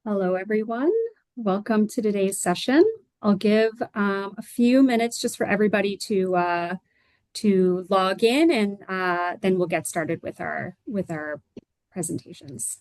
Hello, everyone. Welcome to today's session. I'll give a few minutes just for everybody to log in, and then we'll get started with our presentations.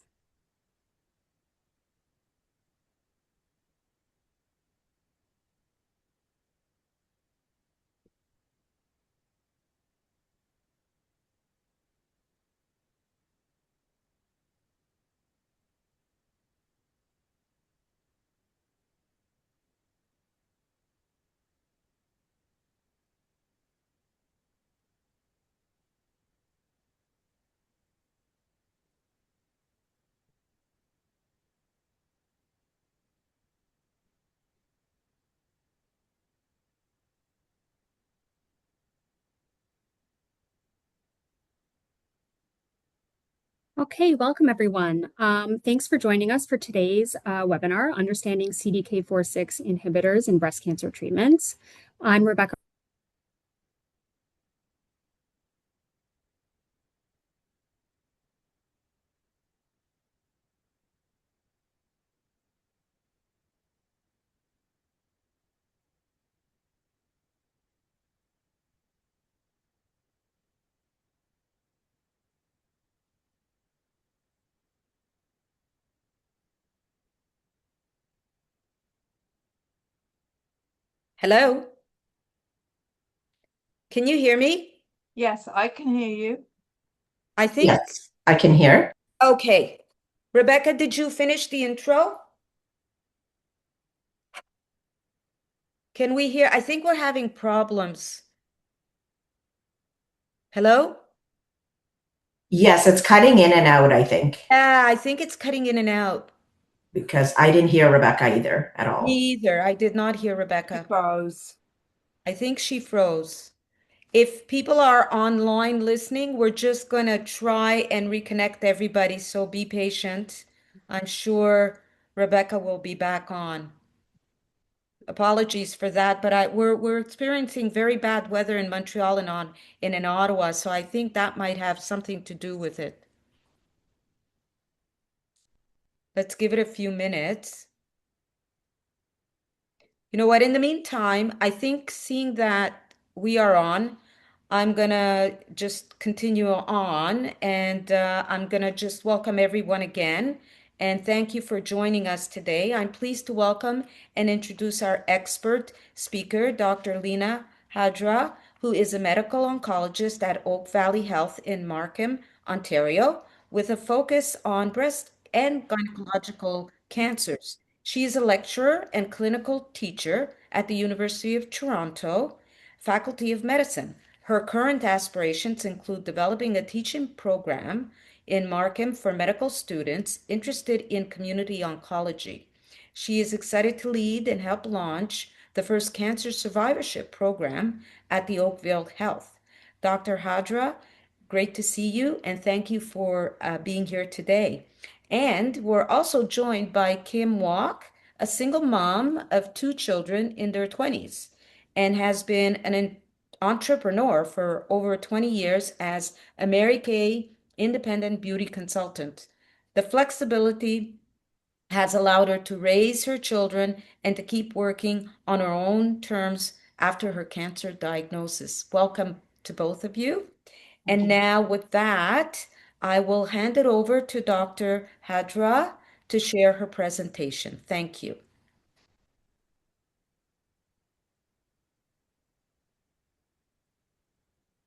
Okay, welcome everyone. Thanks for joining us for today's webinar, Understanding CDK4/6 Inhibitors in Breast Cancer Treatments. I'm Rebecca. Hello? Can you hear me? Yes, I can hear you. I think, Yes, I can hear. okay. Rebecca, did you finish the intro? Can we hear? I think we're having problems. Hello? Yes, it's cutting in and out, I think, Yeah, I think it's cutting in and out. because I didn't hear Rebecca either at Me all. either. I did not hear Rebecca. Suppose. I think she froze. If people are online listening, we're just going to try and reconnect everybody, so be patient. I'm sure Rebecca will be back on. Apologies for that, but we're experiencing very bad weather in Montreal and in Ottawa, so I think that might have something to do with it. Let's give it a few minutes. You know what? In the meantime, I think seeing that we are on, I'm gonna just continue on, and I'm gonna just welcome everyone again. And thank you for joining us today. I'm pleased to welcome and introduce our expert speaker, Dr. Lina Hajra, who is a medical oncologist at Oak Valley Health in Markham, Ontario, with a focus on breast and gynecological cancers. She is a lecturer and clinical teacher at the University of Toronto, Faculty of Medicine. Her current aspirations include developing a teaching program in Markham for medical students interested in community oncology. She is excited to lead and help launch the first cancer survivorship program at the Oakville Health. Dr. Hajra, great to see you, and thank you for being here today. And we're also joined by Kim Walk, a single mom of two children in their 20s, and has been an entrepreneur for over 20 years as a Mary Kay independent beauty consultant. The flexibility has allowed her to raise her children and to keep working on her own terms after her cancer diagnosis. Welcome to both of you. And now, with that, I will hand it over to Dr. Hajra to share her presentation. Thank you.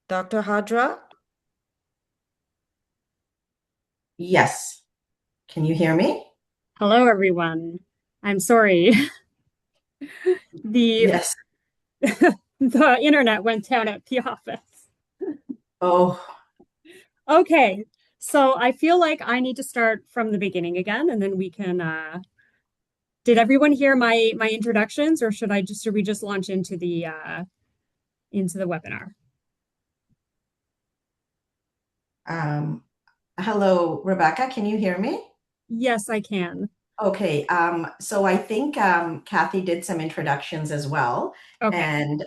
Dr. Hajra? Yes. Can you hear me? Hello, everyone. I'm sorry. The Yes. the internet went down at the office. Oh, Okay, so I feel like I need to start from the beginning again, and then we can. Did everyone hear my introductions, or should we just launch into the webinar? um, hello, Rebecca. Can you hear me? Yes, I can. Okay. So I think Kathy did some introductions as well, Okay. and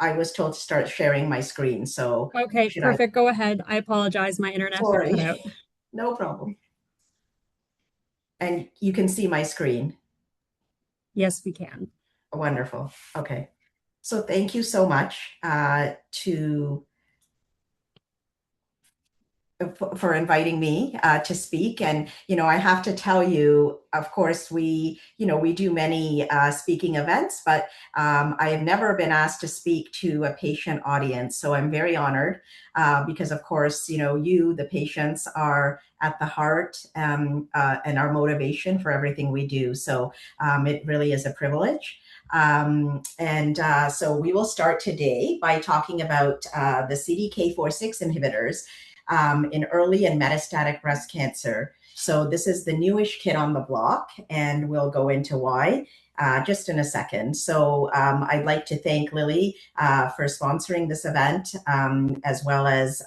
I was told to start sharing my screen. So Okay, should I? perfect. Go ahead. I apologize. My internet had cut Sorry, out. no problem. And you can see my screen. Yes, we can. Wonderful. Okay. So thank you so much for inviting me to speak. And, I have to tell you, of course, we do many speaking events, but I have never been asked to speak to a patient audience. So I'm very honored because, of course, you, the patients, are at the heart and our motivation for everything we do. So it really is a privilege. So we will start today by talking about the CDK4/6 inhibitors in early and metastatic breast cancer. So this is the newish kid on the block, and we'll go into why just in a second. So I'd like to thank Lily for sponsoring this event, as well as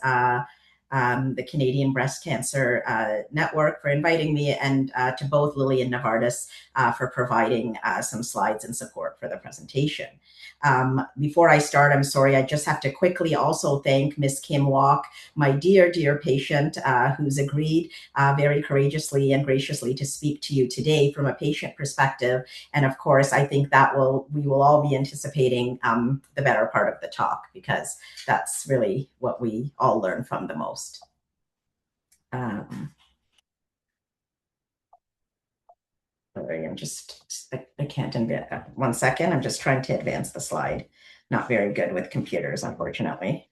the Canadian Breast Cancer Network for inviting me, and to both Lily and Novartis for providing some slides and support for the presentation. Before I start, I'm sorry, I just have to quickly also thank Miss Kim Walk, my dear, dear patient, who's agreed very courageously and graciously to speak to you today from a patient perspective. And of course, I think that we will all be anticipating the better part of the talk, because that's really what we all learn from the most. Sorry, I can't advance. 1 second. I'm just trying to advance the slide. Not very good with computers, unfortunately.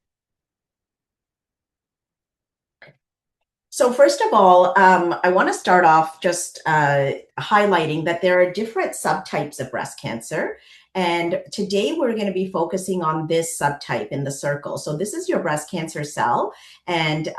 So first of all, I want to start off just highlighting that there are different subtypes of breast cancer. And today we're going to be focusing on this subtype in the circle. So this is your breast cancer cell. And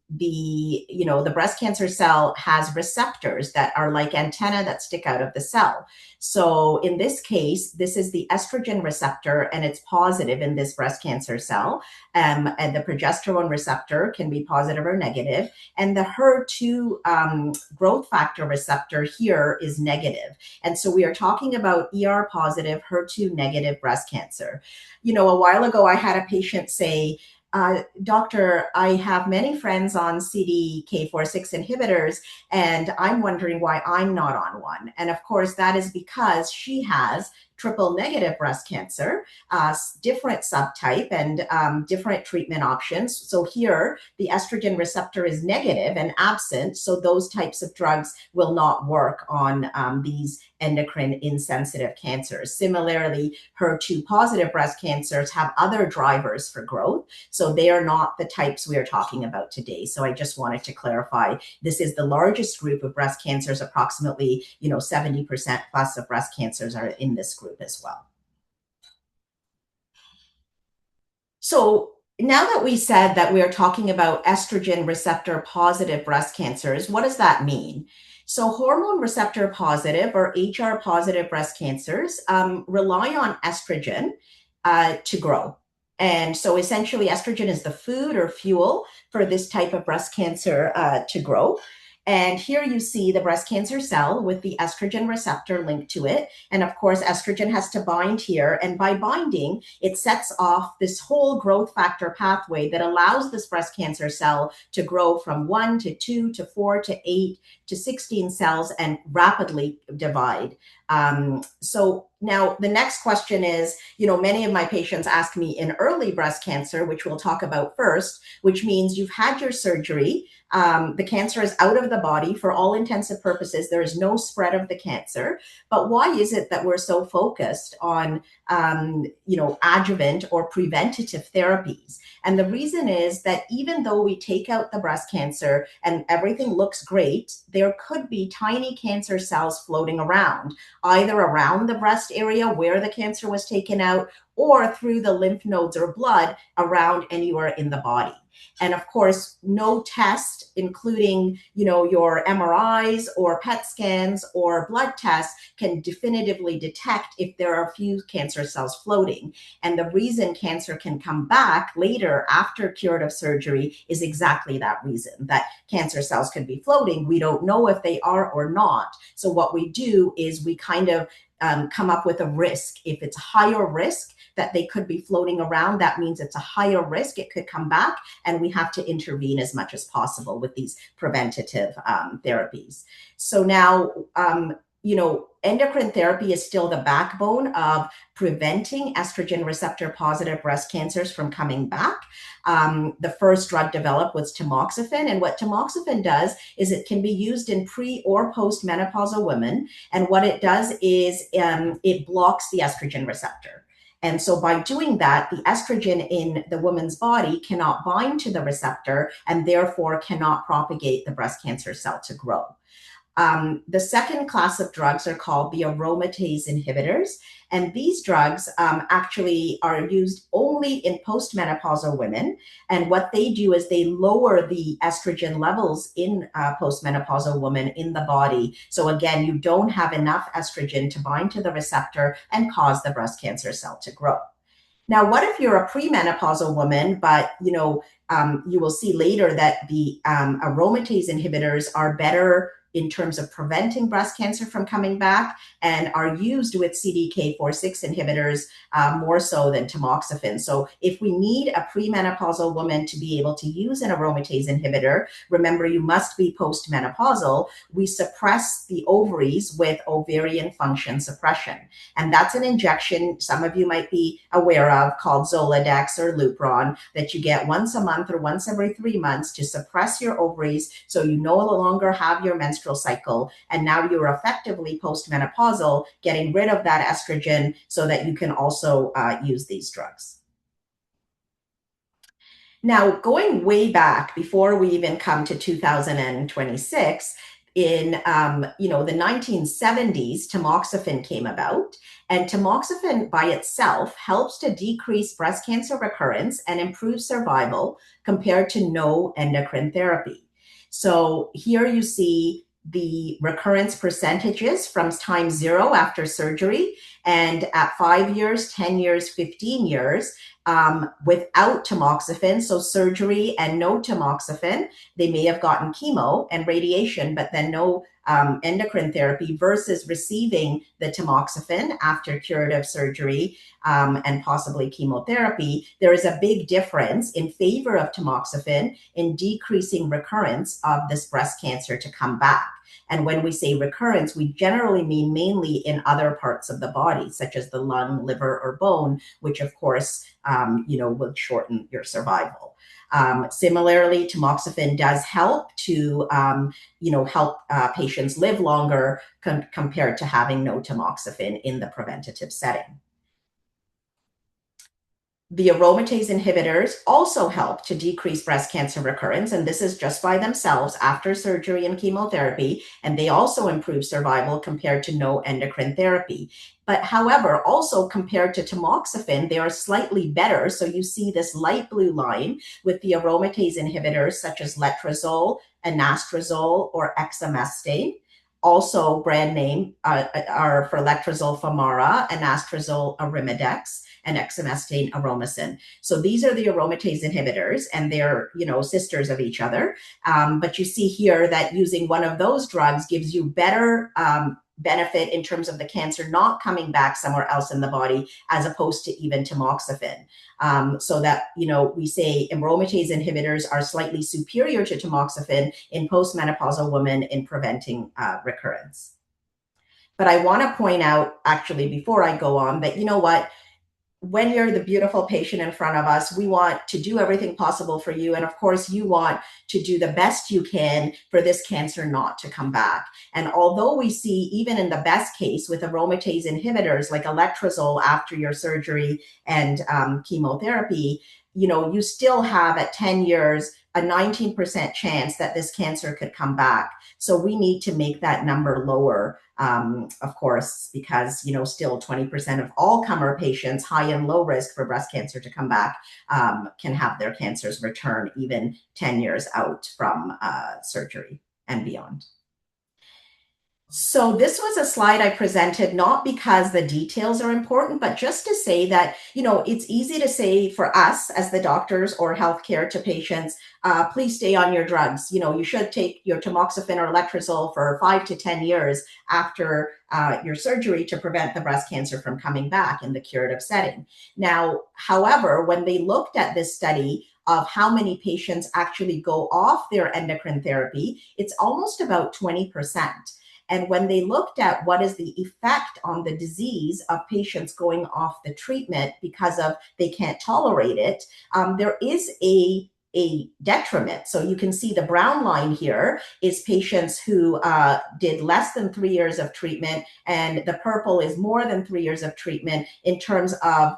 the breast cancer cell has receptors that are like antennae that stick out of the cell. So in this case, this is the estrogen receptor, and it's positive in this breast cancer cell. And the progesterone receptor can be positive or negative. And the HER2 growth factor receptor here is negative. And so we are talking about ER positive, HER2 negative breast cancer. A while ago, I had a patient say, doctor, I have many friends on CDK4/6 inhibitors, and I'm wondering why I'm not on one. And of course, that is because she has triple negative breast cancer, different subtype and different treatment options. So here, the estrogen receptor is negative and absent. So those types of drugs will not work on these endocrine insensitive cancers. Similarly, HER2 positive breast cancers have other drivers for growth. So they are not the types we are talking about today. So I just wanted to clarify, this is the largest group of breast cancers. Approximately, 70% plus of breast cancers are in this group as well. So now that we said that we are talking about estrogen receptor positive breast cancers, what does that mean? So hormone receptor positive or HR positive breast cancers rely on estrogen to grow. And so essentially estrogen is the food or fuel for this type of breast cancer to grow. And here you see the breast cancer cell with the estrogen receptor linked to it. And of course, estrogen has to bind here. And by binding, it sets off this whole growth factor pathway that allows this breast cancer cell to grow from 1 to 2 to 4 to 8 to 16 cells and rapidly divide. So now the next question is, many of my patients ask me in early breast cancer, which we'll talk about first, which means you've had your surgery. The cancer is out of the body for all intents and purposes. There is no spread of the cancer. But why is it that we're so focused on, adjuvant or preventative therapies? And the reason is that even though we take out the breast cancer and everything looks great, there could be tiny cancer cells floating around, either around the breast area where the cancer was taken out, or through the lymph nodes or blood around anywhere in the body. And of course, no test, including, your MRIs or PET scans or blood tests, can definitively detect if there are a few cancer cells floating. And the reason cancer can come back later after curative surgery is exactly that reason, that cancer cells could be floating. We don't know if they are or not. So what we do is we kind of come up with a risk. If it's higher risk, that they could be floating around, that means it's a higher risk. It could come back, and we have to intervene as much as possible with these preventative therapies. So now, endocrine therapy is still the backbone of preventing estrogen receptor positive breast cancers from coming back. The first drug developed was tamoxifen. And what tamoxifen does is it can be used in pre or post-menopausal women. And what it does is it blocks the estrogen receptor. And so by doing that, the estrogen in the woman's body cannot bind to the receptor and therefore cannot propagate the breast cancer cell to grow. The second class of drugs are called the aromatase inhibitors. And these drugs actually are used only in postmenopausal women. And what they do is they lower the estrogen levels in postmenopausal women in the body. So again, you don't have enough estrogen to bind to the receptor and cause the breast cancer cell to grow. Now, what if you're a premenopausal woman, but you will see later that the aromatase inhibitors are better in terms of preventing breast cancer from coming back and are used with CDK4/6 inhibitors more so than tamoxifen. So if we need a premenopausal woman to be able to use an aromatase inhibitor, remember you must be postmenopausal, we suppress the ovaries with ovarian function suppression. And that's an injection some of you might be aware of called Zoladex or Lupron that you get once a month or once every 3 months to suppress your ovaries so you no longer have your menstrual cycle, and now you're effectively postmenopausal, getting rid of that estrogen so that you can also use these drugs. Now, going way back before we even come to 2026, in the 1970s, tamoxifen came about, and tamoxifen by itself helps to decrease breast cancer recurrence and improve survival compared to no endocrine therapy. So here you see the recurrence percentages from time 0 after surgery, and at 5 years, 10 years, 15 years, without tamoxifen, so surgery and no tamoxifen, they may have gotten chemo and radiation, but then no endocrine therapy versus receiving the tamoxifen after curative surgery and possibly chemotherapy. There is a big difference in favor of tamoxifen in decreasing recurrence of this breast cancer to come back. And when we say recurrence, we generally mean mainly in other parts of the body, such as the lung, liver, or bone, which of course, will shorten your survival. Similarly, tamoxifen does help to, help patients live longer compared to having no tamoxifen in the preventative setting. The aromatase inhibitors also help to decrease breast cancer recurrence, and this is just by themselves after surgery and chemotherapy, and they also improve survival compared to no endocrine therapy. But however, also compared to tamoxifen, they are slightly better. So you see this light blue line with the aromatase inhibitors such as letrozole, anastrozole, or exemestane. Also brand name are for letrozole Femara, anastrozole Arimidex, and exemestane Aromacin. So these are the aromatase inhibitors, and they're, sisters of each other. But you see here that using one of those drugs gives you better benefit in terms of the cancer not coming back somewhere else in the body, as opposed to even tamoxifen. So that, we say aromatase inhibitors are slightly superior to tamoxifen in postmenopausal women in preventing recurrence. But I want to point out, actually, before I go on, that, when you're the beautiful patient in front of us, we want to do everything possible for you. And of course, you want to do the best you can for this cancer not to come back. And although we see, even in the best case with aromatase inhibitors like letrozole after your surgery and chemotherapy, you still have at 10 years a 19% chance that this cancer could come back. So we need to make that number lower, of course, because, still 20% of all comer patients, high and low risk for breast cancer to come back, can have their cancers return even 10 years out from surgery and beyond. So this was a slide I presented not because the details are important, but just to say that, it's easy to say for us as the doctors or healthcare to patients, please stay on your drugs. You should take your tamoxifen or letrozole for 5 to 10 years after your surgery to prevent the breast cancer from coming back in the curative setting. Now, however, when they looked at this study of how many patients actually go off their endocrine therapy, it's almost about 20%. And when they looked at what is the effect on the disease of patients going off the treatment because of they can't tolerate it, there is a detriment. So you can see the brown line here is patients who did less than 3 years of treatment, and the purple is more than 3 years of treatment in terms of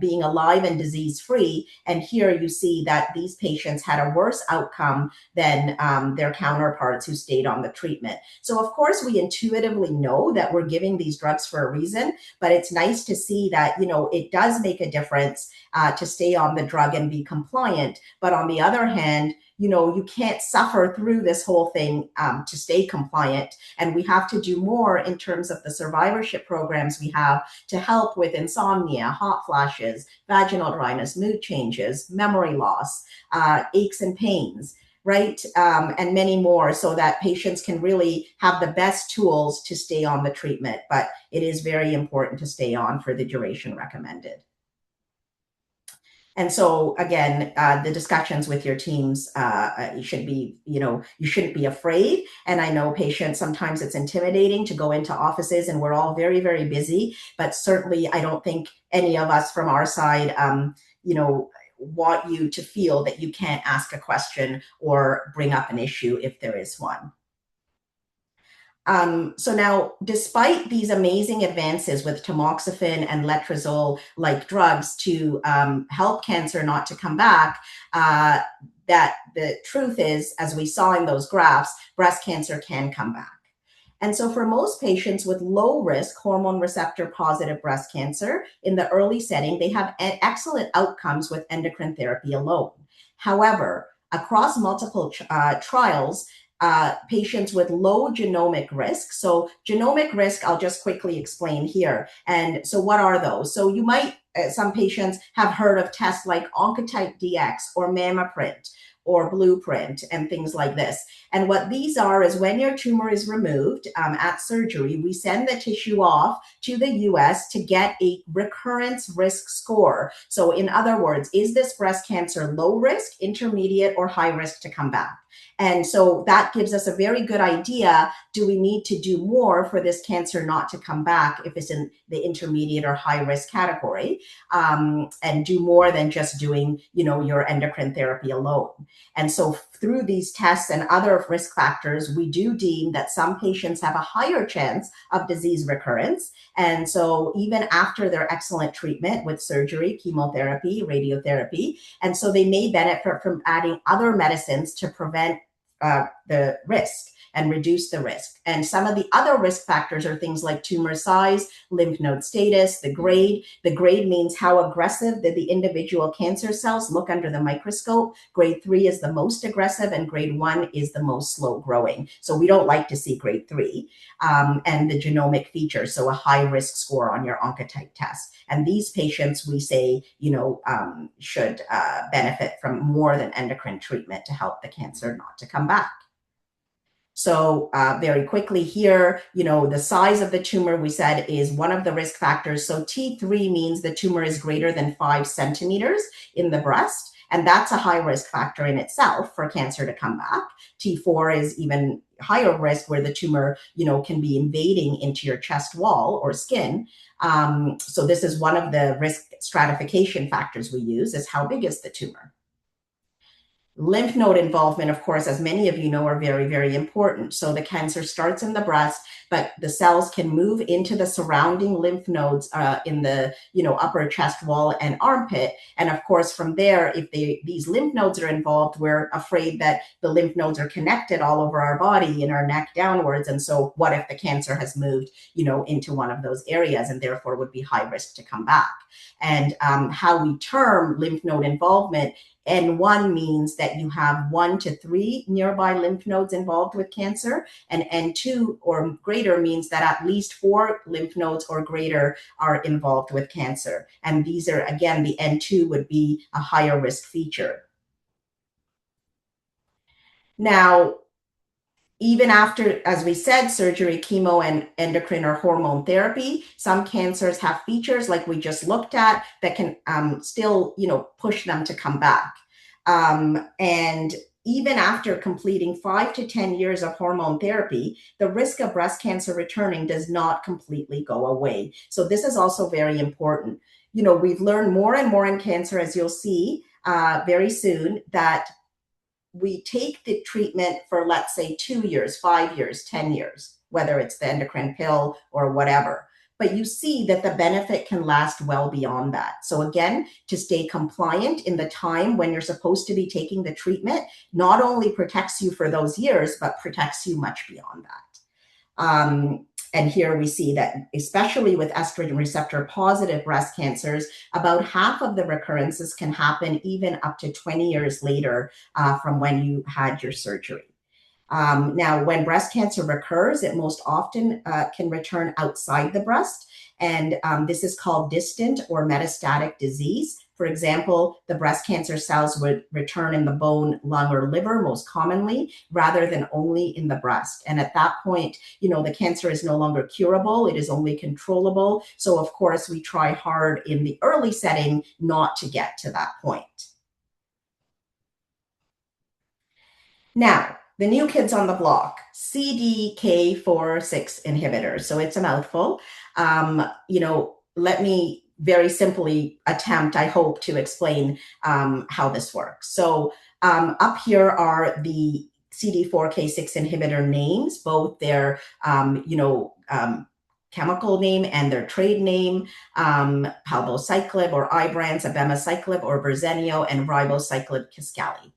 being alive and disease-free. And here you see that these patients had a worse outcome than their counterparts who stayed on the treatment. So of course, we intuitively know that we're giving these drugs for a reason, but it's nice to see that, it does make a difference to stay on the drug and be compliant. But on the other hand, you can't suffer through this whole thing to stay compliant. And we have to do more in terms of the survivorship programs we have to help with insomnia, hot flashes, vaginal dryness, mood changes, memory loss, aches and pains, right? And many more, so that patients can really have the best tools to stay on the treatment. But it is very important to stay on for the duration recommended. And so again, the discussions with your teams, you should be, you shouldn't be afraid. And I know patients, sometimes it's intimidating to go into offices, and we're all very, very busy, but certainly I don't think any of us from our side, want you to feel that you can't ask a question or bring up an issue if there is one. So now, despite these amazing advances with tamoxifen and letrozole-like drugs to help cancer not to come back, that the truth is, as we saw in those graphs, breast cancer can come back. And so for most patients with low risk hormone receptor positive breast cancer in the early setting, they have excellent outcomes with endocrine therapy alone. However, across multiple trials, patients with low genomic risk. So genomic risk, I'll just quickly explain here. And so what are those? So you might, some patients have heard of tests like Oncotype DX or MammaPrint or Blueprint and things like this. And what these are is when your tumor is removed at surgery, we send the tissue off to the US to get a recurrence risk score. So in other words, is this breast cancer low risk, intermediate, or high risk to come back? And so that gives us a very good idea. Do we need to do more for this cancer not to come back if it's in the intermediate or high risk category, and do more than just doing, your endocrine therapy alone? And so through these tests and other risk factors, we do deem that some patients have a higher chance of disease recurrence. And so even after their excellent treatment with surgery, chemotherapy, radiotherapy, and so they may benefit from adding other medicines to prevent the risk and reduce the risk. And some of the other risk factors are things like tumor size, lymph node status, the grade. The grade means how aggressive the individual cancer cells look under the microscope. Grade 3 is the most aggressive, and grade 1 is the most slow growing. So we don't like to see grade 3. And the genomic features, so a high risk score on your Oncotype test. And these patients, we say, should benefit from more than endocrine treatment to help the cancer not to come back. So very quickly here, the size of the tumor, we said, is one of the risk factors. So T3 means the tumor is greater than 5 centimeters in the breast. And that's a high risk factor in itself for cancer to come back. T4 is even higher risk, where the tumor, can be invading into your chest wall or skin. So this is one of the risk stratification factors we use, is how big is the tumor. Lymph node involvement, of course, as many of you know, are very, very important. So the cancer starts in the breast, but the cells can move into the surrounding lymph nodes in the upper chest wall and armpit. And of course, from there, if these lymph nodes are involved, we're afraid that the lymph nodes are connected all over our body, in our neck downwards. And so what if the cancer has moved, into one of those areas, and therefore would be high risk to come back? And how we term lymph node involvement N1 means that you have 1 to 3 nearby lymph nodes involved with cancer, and N2 or greater means that at least 4 lymph nodes or greater are involved with cancer. And these are, again, the N2 would be a higher risk feature. Now, even after, as we said, surgery, chemo, and endocrine or hormone therapy, some cancers have features like we just looked at that can still, push them to come back. And even after completing 5 to 10 years of hormone therapy, the risk of breast cancer returning does not completely go away. So this is also very important. We've learned more and more in cancer, as you'll see very soon, that we take the treatment for, let's say, 2 years, 5 years, 10 years, whether it's the endocrine pill or whatever. But you see that the benefit can last well beyond that. So again, to stay compliant in the time when you're supposed to be taking the treatment, not only protects you for those years, but protects you much beyond that. And here we see that, especially with estrogen receptor positive breast cancers, about half of the recurrences can happen even up to 20 years later from when you had your surgery. Now, when breast cancer recurs, it most often can return outside the breast. And this is called distant or metastatic disease. For example, the breast cancer cells would return in the bone, lung, or liver most commonly, rather than only in the breast. And at that point, the cancer is no longer curable. It is only controllable. So, of course, we try hard in the early setting not to get to that point. Now, the new kids on the block, CDK4/6 inhibitors. So it's a mouthful. Let me very simply attempt, I hope, to explain how this works. So up here are the CD4K6 inhibitor names, both their, chemical name and their trade name, palbociclib or Ibrance, abemaciclib or Verzenio, and ribociclib Kisqali.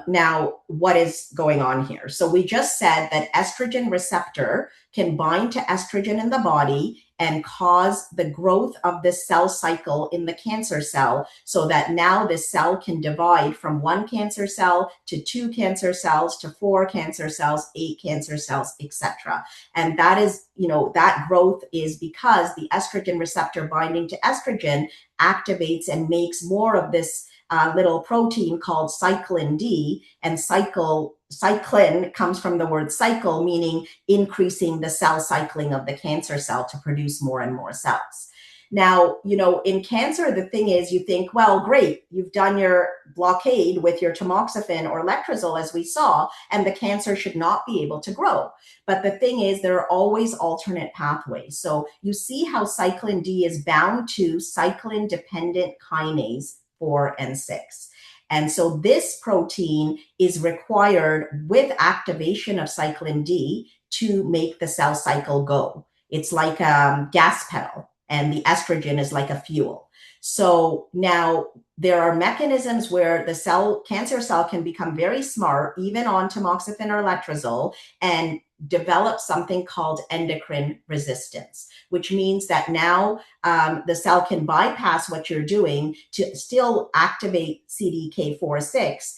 Now, what is going on here? So we just said that estrogen receptor can bind to estrogen in the body and cause the growth of the cell cycle in the cancer cell, so that now the cell can divide from 1 cancer cell to 2 cancer cells to 4 cancer cells, 8 cancer cells, etc. And that is, that growth is because the estrogen receptor binding to estrogen activates and makes more of this little protein called cyclin D, and cyclin comes from the word cycle, meaning increasing the cell cycling of the cancer cell to produce more and more cells. Now, in cancer, the thing is, you think, well, great, you've done your blockade with your tamoxifen or letrozole, as we saw, and the cancer should not be able to grow. But the thing is, there are always alternate pathways. So you see how cyclin D is bound to cyclin-dependent kinase 4 and 6. And so this protein is required with activation of cyclin D to make the cell cycle go. It's like a gas pedal, and the estrogen is like a fuel. So now there are mechanisms where the cancer cell can become very smart, even on tamoxifen or letrozole, and develop something called endocrine resistance, which means that now the cell can bypass what you're doing to still activate CDK4/6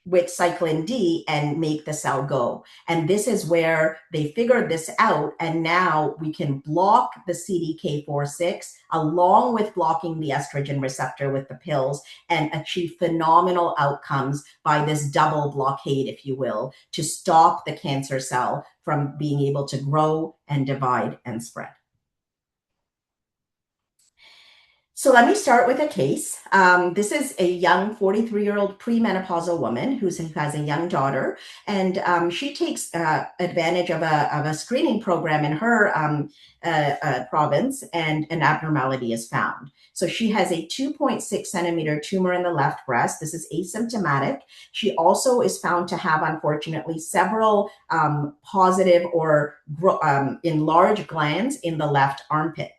with cyclin D and make the cell go. And this is where they figured this out. And now we can block the CDK4/6 along with blocking the estrogen receptor with the pills and achieve phenomenal outcomes by this double blockade, if you will, to stop the cancer cell from being able to grow and divide and spread. So let me start with a case. This is a young 43-year-old premenopausal woman who has a young daughter, and she takes advantage of a screening program in her province, and an abnormality is found. So she has a 2.6 centimeter tumor in the left breast. This is asymptomatic. She also is found to have, unfortunately, several positive or enlarged glands in the left armpit.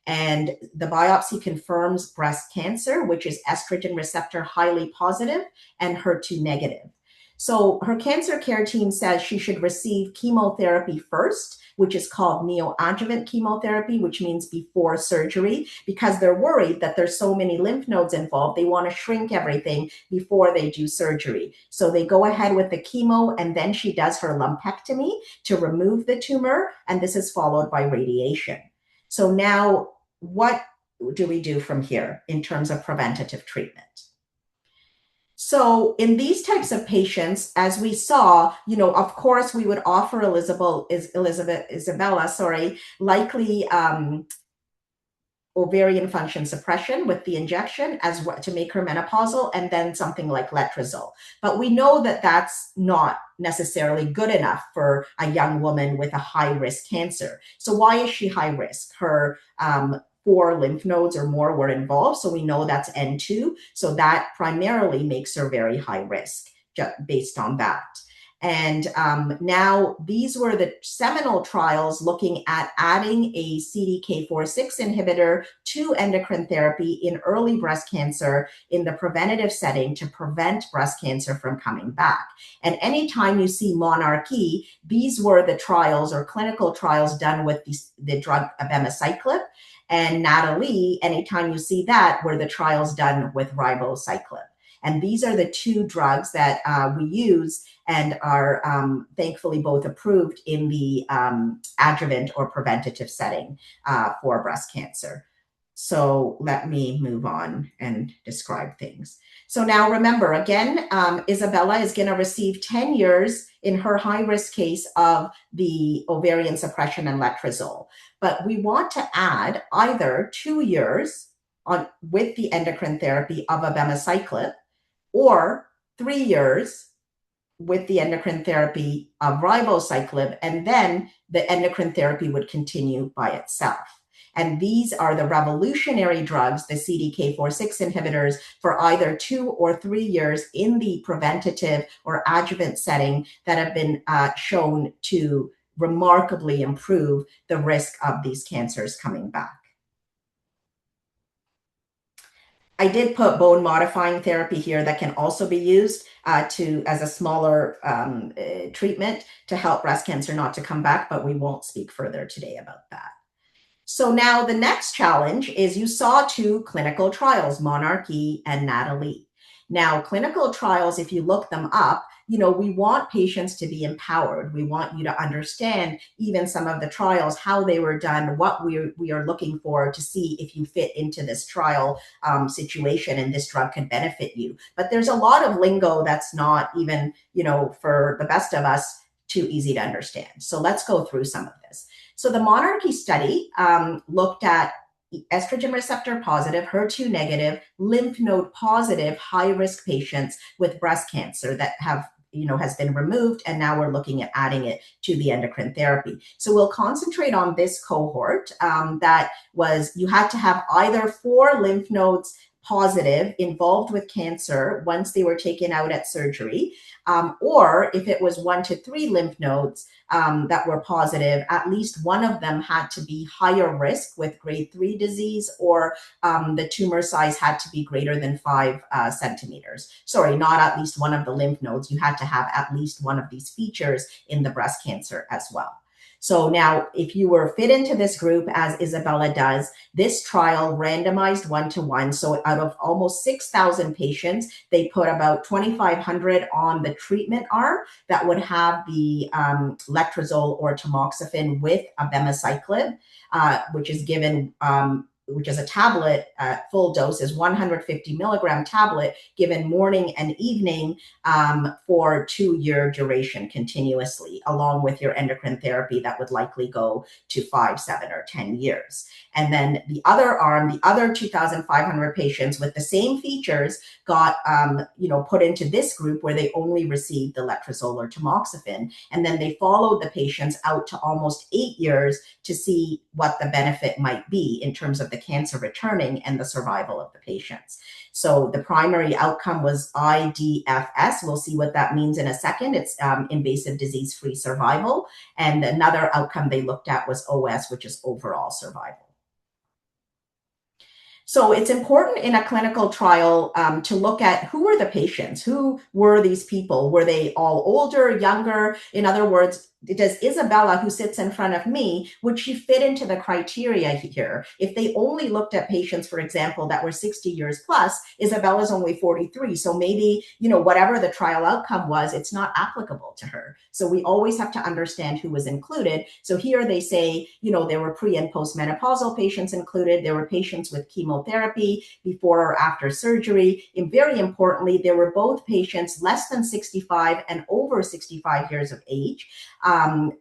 And the biopsy confirms breast cancer, which is estrogen receptor highly positive and HER2 negative. So her cancer care team says she should receive chemotherapy first, which is called neoadjuvant chemotherapy, which means before surgery, because they're worried that there's so many lymph nodes involved. They want to shrink everything before they do surgery. So they go ahead with the chemo, and then she does her lumpectomy to remove the tumor, and this is followed by radiation. So now what do we do from here in terms of preventative treatment? So in these types of patients, as we saw, of course, we would offer Isabella, likely ovarian function suppression with the injection as well to make her menopausal, and then something like letrozole. But we know that that's not necessarily good enough for a young woman with a high-risk cancer. So why is she high risk? Her 4 lymph nodes or more were involved, so we know that's N2. So that primarily makes her very high risk based on that. And now these were the seminal trials looking at adding a CDK4/6 inhibitor to endocrine therapy in early breast cancer in the preventative setting to prevent breast cancer from coming back. And anytime you see monarchy, these were the trials or clinical trials done with the drug abemaciclib. And Natalie, anytime you see that, were the trials done with ribociclib. And these are the 2 drugs that we use and are thankfully both approved in the adjuvant or preventative setting for breast cancer. So let me move on and describe things. So now remember, again, Isabella is going to receive 10 years in her high-risk case of the ovarian suppression and letrozole. But we want to add either 2 years with the endocrine therapy of abemaciclib, or 3 years with the endocrine therapy of ribociclib, and then the endocrine therapy would continue by itself. And these are the revolutionary drugs, the CDK4/6 inhibitors, for either 2 or 3 years in the preventative or adjuvant setting that have been shown to remarkably improve the risk of these cancers coming back. I did put bone modifying therapy here that can also be used as a smaller treatment to help breast cancer not to come back, but we won't speak further today about that. So now the next challenge is you saw 2 clinical trials, Monarchy and Natalie. Now, clinical trials, if you look them up, we want patients to be empowered. We want you to understand even some of the trials, how they were done, what we are looking for to see if you fit into this trial situation and this drug can benefit you. But there's a lot of lingo that's not even, for the best of us, too easy to understand. So let's go through some of this. So the Monarchy study looked at estrogen receptor positive, HER2 negative, lymph node positive, high-risk patients with breast cancer that has been removed, and now we're looking at adding it to the endocrine therapy. So we'll concentrate on this cohort that was, you had to have either 4 lymph nodes positive involved with cancer once they were taken out at surgery, or if it was 1 to 3 lymph nodes that were positive, at least one of them had to be higher risk with grade 3 disease, or the tumor size had to be greater than 5 centimeters. Sorry, not at least one of the lymph nodes. You had to have at least one of these features in the breast cancer as well. So now, if you were fit into this group, as Isabella does, this trial randomized 1-to-1. So out of almost 6,000 patients, they put about 2,500 on the treatment arm that would have the letrozole or tamoxifen with abemaciclib, which is given which is a tablet, full dose is 150 milligram tablet given morning and evening for 2-year duration continuously, along with your endocrine therapy that would likely go to 5, 7, or 10 years. And then the other arm, the other 2,500 patients with the same features got, put into this group where they only received the letrozole or tamoxifen. And then they followed the patients out to almost 8 years to see what the benefit might be in terms of the cancer returning and the survival of the patients. So the primary outcome was IDFS. We'll see what that means in a second. It's invasive disease-free survival. And another outcome they looked at was OS, which is overall survival. So it's important in a clinical trial to look at who are the patients, who were these people? Were they all older, younger? In other words, does Isabella, who sits in front of me, would she fit into the criteria here? If they only looked at patients, for example, that were 60 years plus, Isabella's only 43. So maybe, whatever the trial outcome was, it's not applicable to her. So we always have to understand who was included. So here they say, there were pre and postmenopausal patients included. There were patients with chemotherapy before or after surgery. And very importantly, there were both patients less than 65 and over 65 years of age.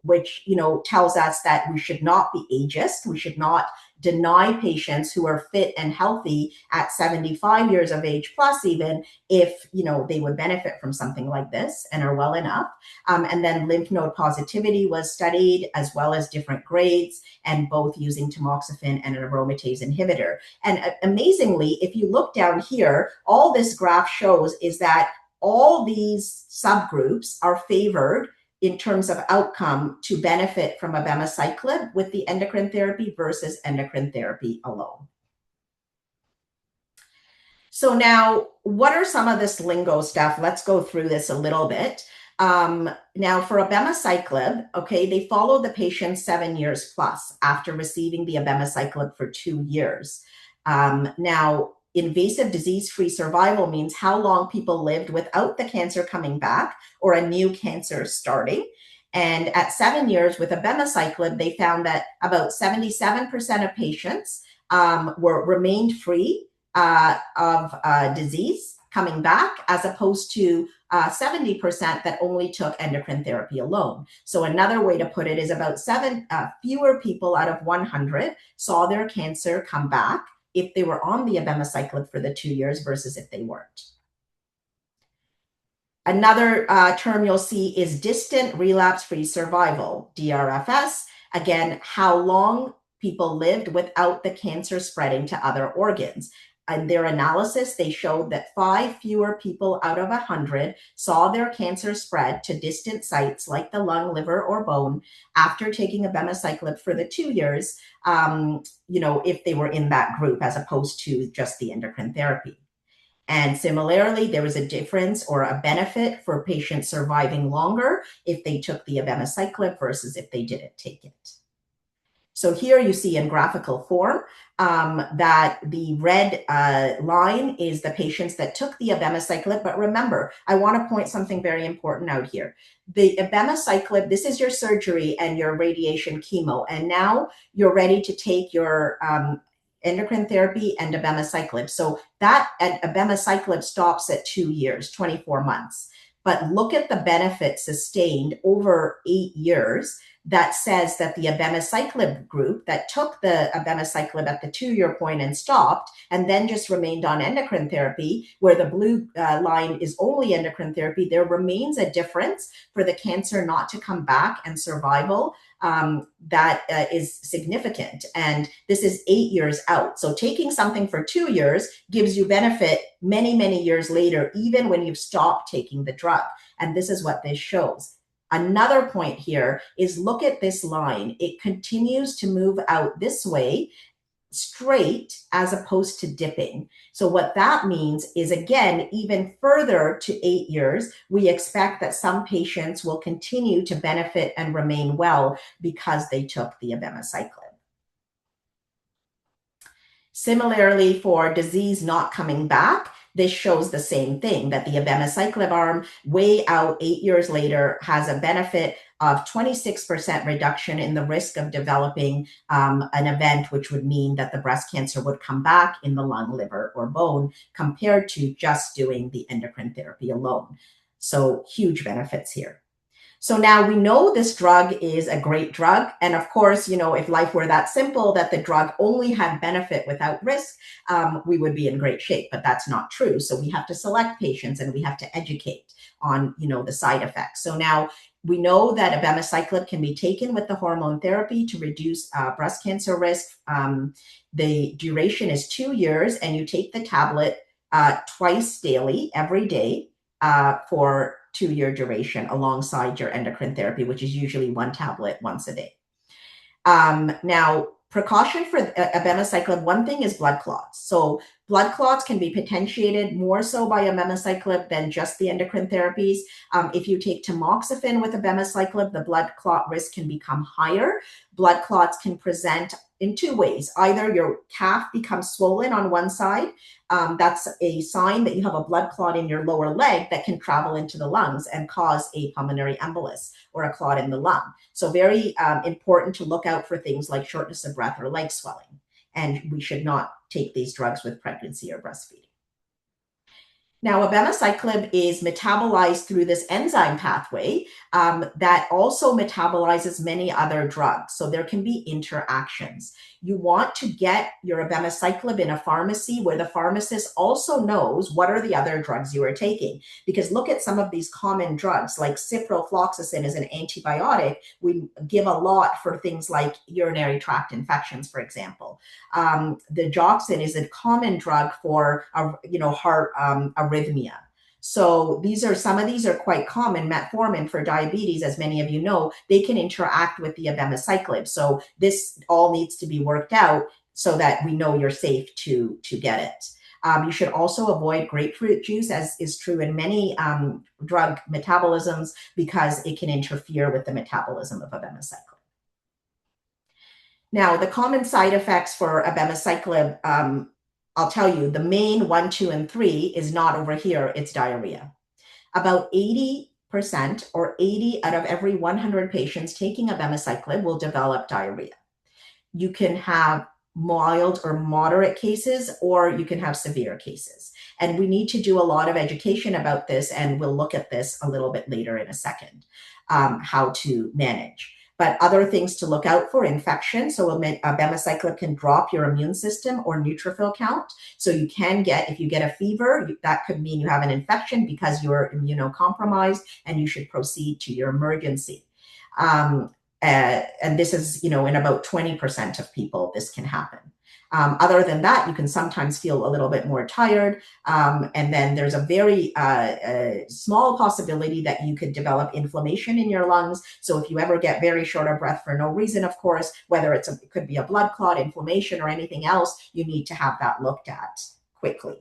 Which tells us that we should not be ageist. We should not deny patients who are fit and healthy at 75 years of age plus, even if they would benefit from something like this and are well enough. And then lymph node positivity was studied, as well as different grades, and both using tamoxifen and an aromatase inhibitor. And amazingly, if you look down here, all this graph shows is that all these subgroups are favored in terms of outcome to benefit from abemaciclib with the endocrine therapy versus endocrine therapy alone. So now, what are some of this lingo stuff? Let's go through this a little bit. Now, for abemaciclib, okay, they followed the patient 7 years plus after receiving the abemaciclib for 2 years. Now, invasive disease-free survival means how long people lived without the cancer coming back or a new cancer starting. And at 7 years with abemaciclib, they found that about 77% of patients remained free of disease coming back, as opposed to 70% that only took endocrine therapy alone. So another way to put it is about fewer people out of 100 saw their cancer come back if they were on the abemaciclib for the 2 years versus if they weren't. Another term you'll see is distant relapse-free survival, DRFS. Again, how long people lived without the cancer spreading to other organs. In their analysis, they showed that 5 fewer people out of 100 saw their cancer spread to distant sites like the lung, liver, or bone after taking abemaciclib for the 2 years, if they were in that group, as opposed to just the endocrine therapy. And similarly, there was a difference or a benefit for patients surviving longer if they took the abemaciclib versus if they didn't take it. So here you see in graphical form that the red line is the patients that took the abemaciclib. But remember, I want to point something very important out here. The abemaciclib, this is your surgery and your radiation chemo, and now you're ready to take your endocrine therapy and abemaciclib. So that abemaciclib stops at 2 years, 24 months. But look at the benefit sustained over 8 years that says that the abemaciclib group that took the abemaciclib at the 2-year point and stopped, and then just remained on endocrine therapy, where the blue line is only endocrine therapy, there remains a difference for the cancer not to come back and survival that is significant. And this is 8 years out. So taking something for 2 years gives you benefit many, many years later, even when you've stopped taking the drug. And this is what this shows. Another point here is, look at this line. It continues to move out this way, straight, as opposed to dipping. So what that means is, again, even further to 8 years, we expect that some patients will continue to benefit and remain well because they took the abemaciclib. Similarly, for disease not coming back, this shows the same thing, that the abemaciclib arm, way out 8 years later, has a benefit of 26% reduction in the risk of developing an event, which would mean that the breast cancer would come back in the lung, liver, or bone, compared to just doing the endocrine therapy alone. So huge benefits here. So now we know this drug is a great drug. And of course, if life were that simple, that the drug only had benefit without risk, we would be in great shape, but that's not true. So we have to select patients and we have to educate on, the side effects. So now we know that abemaciclib can be taken with the hormone therapy to reduce breast cancer risk. The duration is 2 years, and you take the tablet twice daily, every day, for 2-year duration alongside your endocrine therapy, which is usually 1 tablet once a day. Now, Precaution for abemaciclib, one thing is blood clots. So blood clots can be potentiated more so by abemaciclib than just the endocrine therapies. If you take tamoxifen with abemaciclib, the blood clot risk can become higher. Blood clots can present in two ways. Either your calf becomes swollen on one side. That's a sign that you have a blood clot in your lower leg that can travel into the lungs and cause a pulmonary embolus or a clot in the lung. So very important to look out for things like shortness of breath or leg swelling. And we should not take these drugs with pregnancy or breastfeeding. Now, abemaciclib is metabolized through this enzyme pathway that also metabolizes many other drugs. So there can be interactions. You want to get your abemaciclib in a pharmacy where the pharmacist also knows what are the other drugs you are taking. Because look at some of these common drugs, like ciprofloxacin is an antibiotic. We give a lot for things like urinary tract infections, for example. The digoxin is a common drug for heart arrhythmia. So some of these are quite common. Metformin for diabetes, as many of you know, they can interact with the abemaciclib. So this all needs to be worked out so that we know you're safe to get it. You should also avoid grapefruit juice, as is true in many drug metabolisms, because it can interfere with the metabolism of abemaciclib. Now, the common side effects for abemaciclib, I'll tell you, the main 1, 2, and 3 is not over here, it's diarrhea. About 80% or 80 out of every 100 patients taking abemaciclib will develop diarrhea. You can have mild or moderate cases, or you can have severe cases. And we need to do a lot of education about this, and we'll look at this a little bit later in a second, how to manage. But other things to look out for: infection. So abemaciclib can drop your immune system or neutrophil count. So you can get, if you get a fever, that could mean you have an infection because you're immunocompromised, and you should proceed to your emergency. And this is, in about 20% of people, this can happen. Other than that, you can sometimes feel a little bit more tired. And then there's a very small possibility that you could develop inflammation in your lungs. So if you ever get very short of breath for no reason, of course, whether it could be a blood clot, inflammation, or anything else, you need to have that looked at quickly.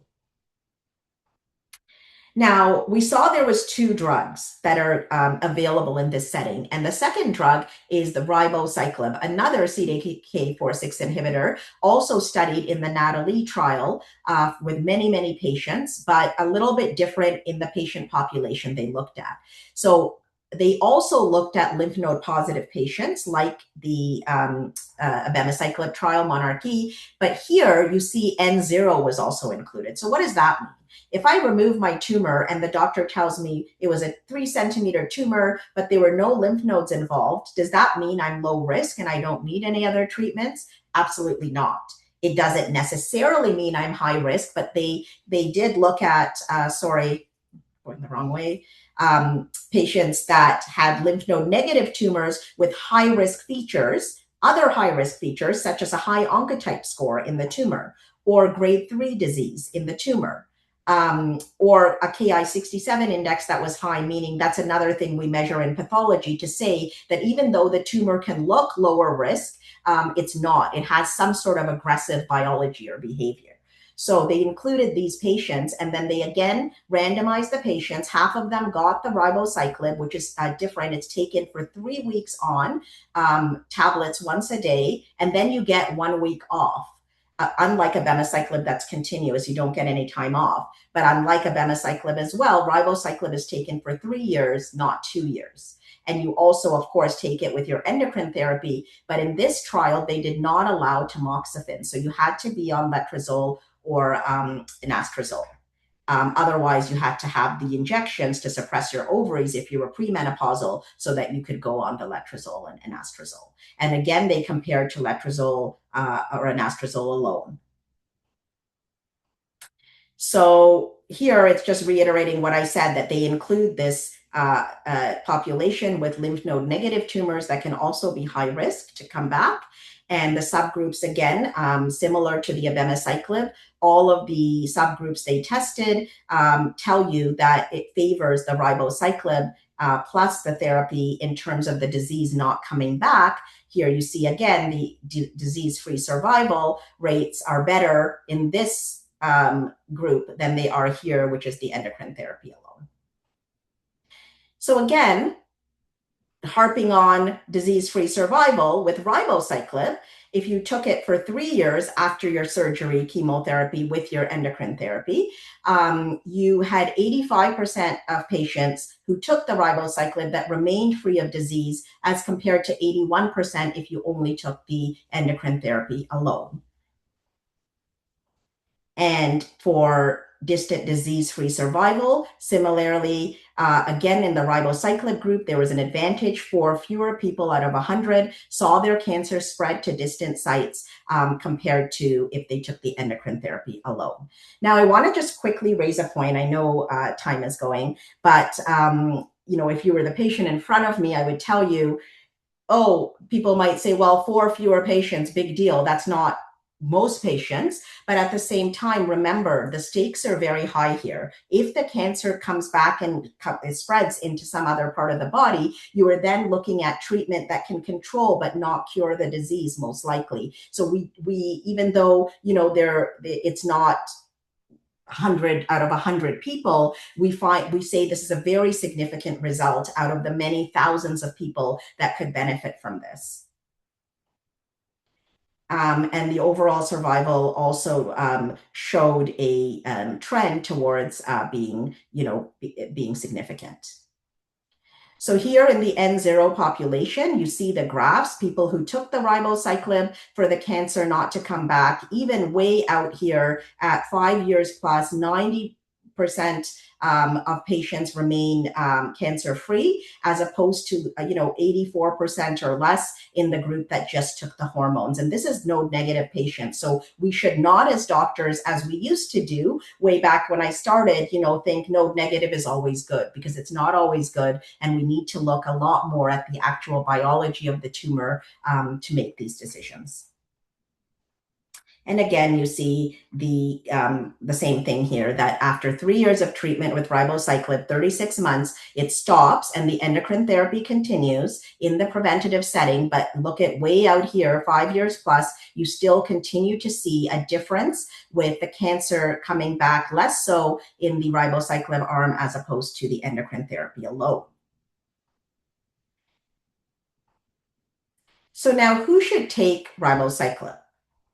Now, we saw there was 2 drugs that are available in this setting. And the second drug is the ribociclib, another CDK4/6 inhibitor, also studied in the NATALEE trial with many, many patients, but a little bit different in the patient population they looked at. So they also looked at lymph node positive patients like the abemaciclib trial, Monarchy, but here you see N0 was also included. So what does that mean? If I remove my tumor and the doctor tells me it was a 3-centimeter tumor, but there were no lymph nodes involved, does that mean I'm low risk and I don't need any other treatments? Absolutely not. It doesn't necessarily mean I'm high risk, but they did look at, going the wrong way, patients that had lymph node negative tumors with high risk features, other high risk features such as a high oncotype score in the tumor, or grade 3 disease in the tumor. Or a Ki-67 index that was high, meaning that's another thing we measure in pathology to say that even though the tumor can look lower risk, it's not. It has some sort of aggressive biology or behavior. So they included these patients, and then they again randomized the patients. Half of them got the ribociclib, which is different. It's taken for 3 weeks on tablets once a day, and then you get 1 week off. Unlike abemaciclib, that's continuous, you don't get any time off. But unlike abemaciclib as well, ribociclib is taken for 3 years, not 2 years. And you also, of course, take it with your endocrine therapy. But in this trial, they did not allow tamoxifen. So you had to be on letrozole or anastrozole. Otherwise, you had to have the injections to suppress your ovaries if you were premenopausal so that you could go on the letrozole and anastrozole. And again, they compared to letrozole or anastrozole alone. So here it's just reiterating what I said, that they include this population with lymph node negative tumors that can also be high risk to come back. And the subgroups, again, similar to the abemaciclib, all of the subgroups they tested tell you that it favors the ribociclib plus the therapy in terms of the disease not coming back, here you see again the disease-free survival rates are better in this group than they are here, which is the endocrine therapy alone. So again, harping on disease-free survival with ribociclib, if you took it for 3 years after your surgery, chemotherapy with your endocrine therapy, you had 85% of patients who took the ribociclib that remained free of disease, as compared to 81% if you only took the endocrine therapy alone. And for distant disease-free survival, similarly, again, in the ribociclib group, there was an advantage for fewer people out of 100 saw their cancer spread to distant sites compared to if they took the endocrine therapy alone. Now, I want to just quickly raise a point. I know time is going, but if you were the patient in front of me, I would tell you, oh, people might say, well, 4 fewer patients, big deal. That's not most patients, but at the same time, remember, the stakes are very high here. If the cancer comes back and it spreads into some other part of the body, you are then looking at treatment that can control but not cure the disease, most likely. So we even though it's not 100 out of 100 people, we say this is a very significant result out of the many thousands of people that could benefit from this. And the overall survival also showed a trend towards being significant. So here in the N0 population, you see the graphs, people who took the ribociclib for the cancer not to come back, even way out here at 5 years plus, 90% of patients remain cancer-free, as opposed to 84% or less in the group that just took the hormones. And this is node-negative patients. So we should not, as doctors, as we used to do way back when I started, think node-negative is always good, because it's not always good. And we need to look a lot more at the actual biology of the tumor to make these decisions. And again, you see the same thing here, that after 3 years of treatment with ribociclib, 36 months, it stops and the endocrine therapy continues in the preventative setting. But look at way out here, 5 years plus, you still continue to see a difference with the cancer coming back less so in the ribociclib arm as opposed to the endocrine therapy alone. So now, who should take ribociclib?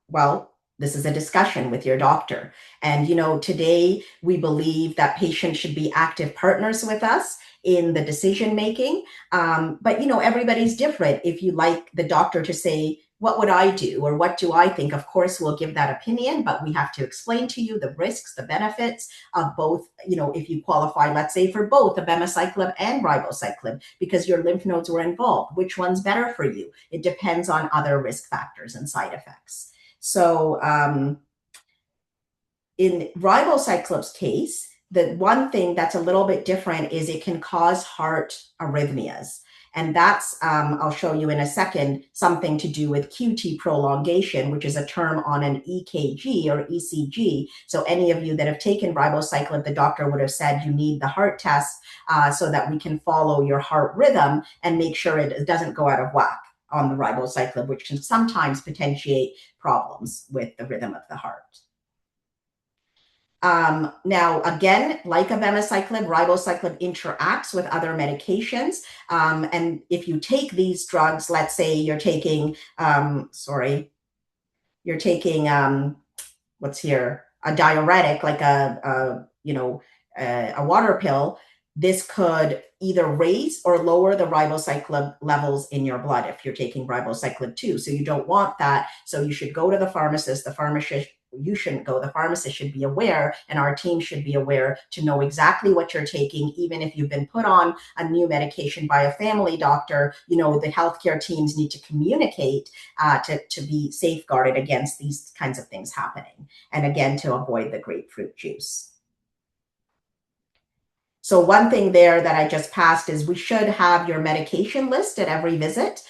Well, this is a discussion with your doctor. And, today we believe that patients should be active partners with us in the decision-making. But, everybody's different. If you like the doctor to say, what would I do? Or what do I think? Of course, we'll give that opinion, but we have to explain to you the risks, the benefits of both, if you qualify, let's say, for both abemaciclib and ribociclib, because your lymph nodes were involved. Which one's better for you? It depends on other risk factors and side effects. So in ribociclib's case, the one thing that's a little bit different is it can cause heart arrhythmias. And that's, I'll show you in a second, something to do with QT prolongation, which is a term on an EKG or ECG. So any of you that have taken ribociclib, the doctor would have said you need the heart test so that we can follow your heart rhythm and make sure it doesn't go out of whack on the ribociclib, which can sometimes potentiate problems with the rhythm of the heart. Now, again, like abemaciclib, ribociclib interacts with other medications. And if you take these drugs, let's say you're taking, what's here, a diuretic, like a water pill, this could either raise or lower the ribociclib levels in your blood if you're taking ribociclib too. So you don't want that. So you should go to the pharmacist. The pharmacist, you shouldn't go. The pharmacist should be aware, and our team should be aware to know exactly what you're taking. Even if you've been put on a new medication by a family doctor, the healthcare teams need to communicate to be safeguarded against these kinds of things happening. And again, to avoid the grapefruit juice. So one thing there that I just passed is we should have your medication list at every visit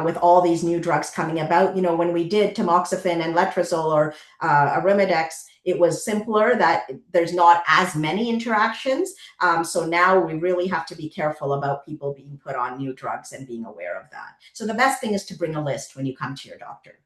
with all these new drugs coming about. When we did tamoxifen and letrozole or Arimidex, it was simpler, that there's not as many interactions. So now we really have to be careful about people being put on new drugs and being aware of that. So the best thing is to bring a list when you come to your doctor.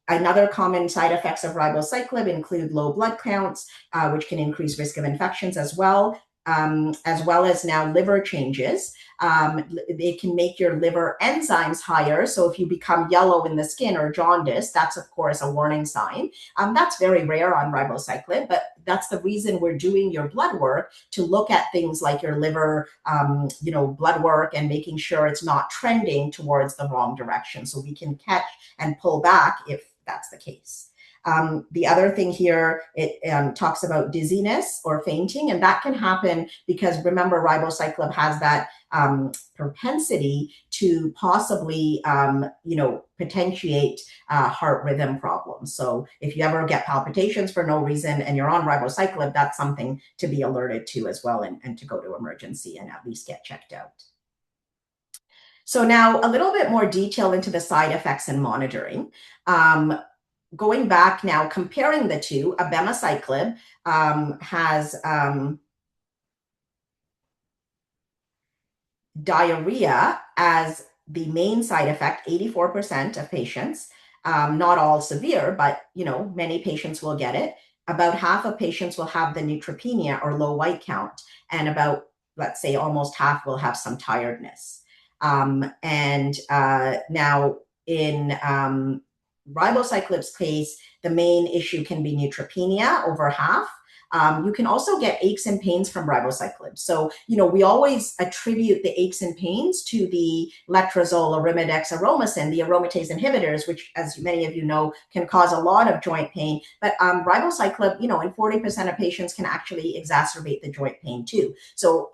Another common side effects of ribociclib include low blood counts, which can increase risk of infections as well as now liver changes. It can make your liver enzymes higher. So if you become yellow in the skin or jaundice, that's of course a warning sign. That's very rare on ribociclib, but that's the reason we're doing your blood work, to look at things like your liver, blood work, and making sure it's not trending towards the wrong direction. So we can catch and pull back if that's the case. The other thing here, it talks about dizziness or fainting, and that can happen because, remember, ribociclib has that propensity to possibly, potentiate heart rhythm problems. So if you ever get palpitations for no reason and you're on ribociclib, that's something to be alerted to as well, and to go to emergency and at least get checked out. So now a little bit more detail into the side effects and monitoring. Going back now, comparing the two, abemaciclib has diarrhea as the main side effect, 84% of patients. Not all severe, but many patients will get it. About half of patients will have the neutropenia or low white count, and about, let's say, almost half will have some tiredness. Now in ribociclib's case, the main issue can be neutropenia, over half. You can also get aches and pains from ribociclib. So, we always attribute the aches and pains to the letrozole, arimidex, aromasin, the aromatase inhibitors, which, as many of you know, can cause a lot of joint pain. But ribociclib, in 40% of patients can actually exacerbate the joint pain too. So,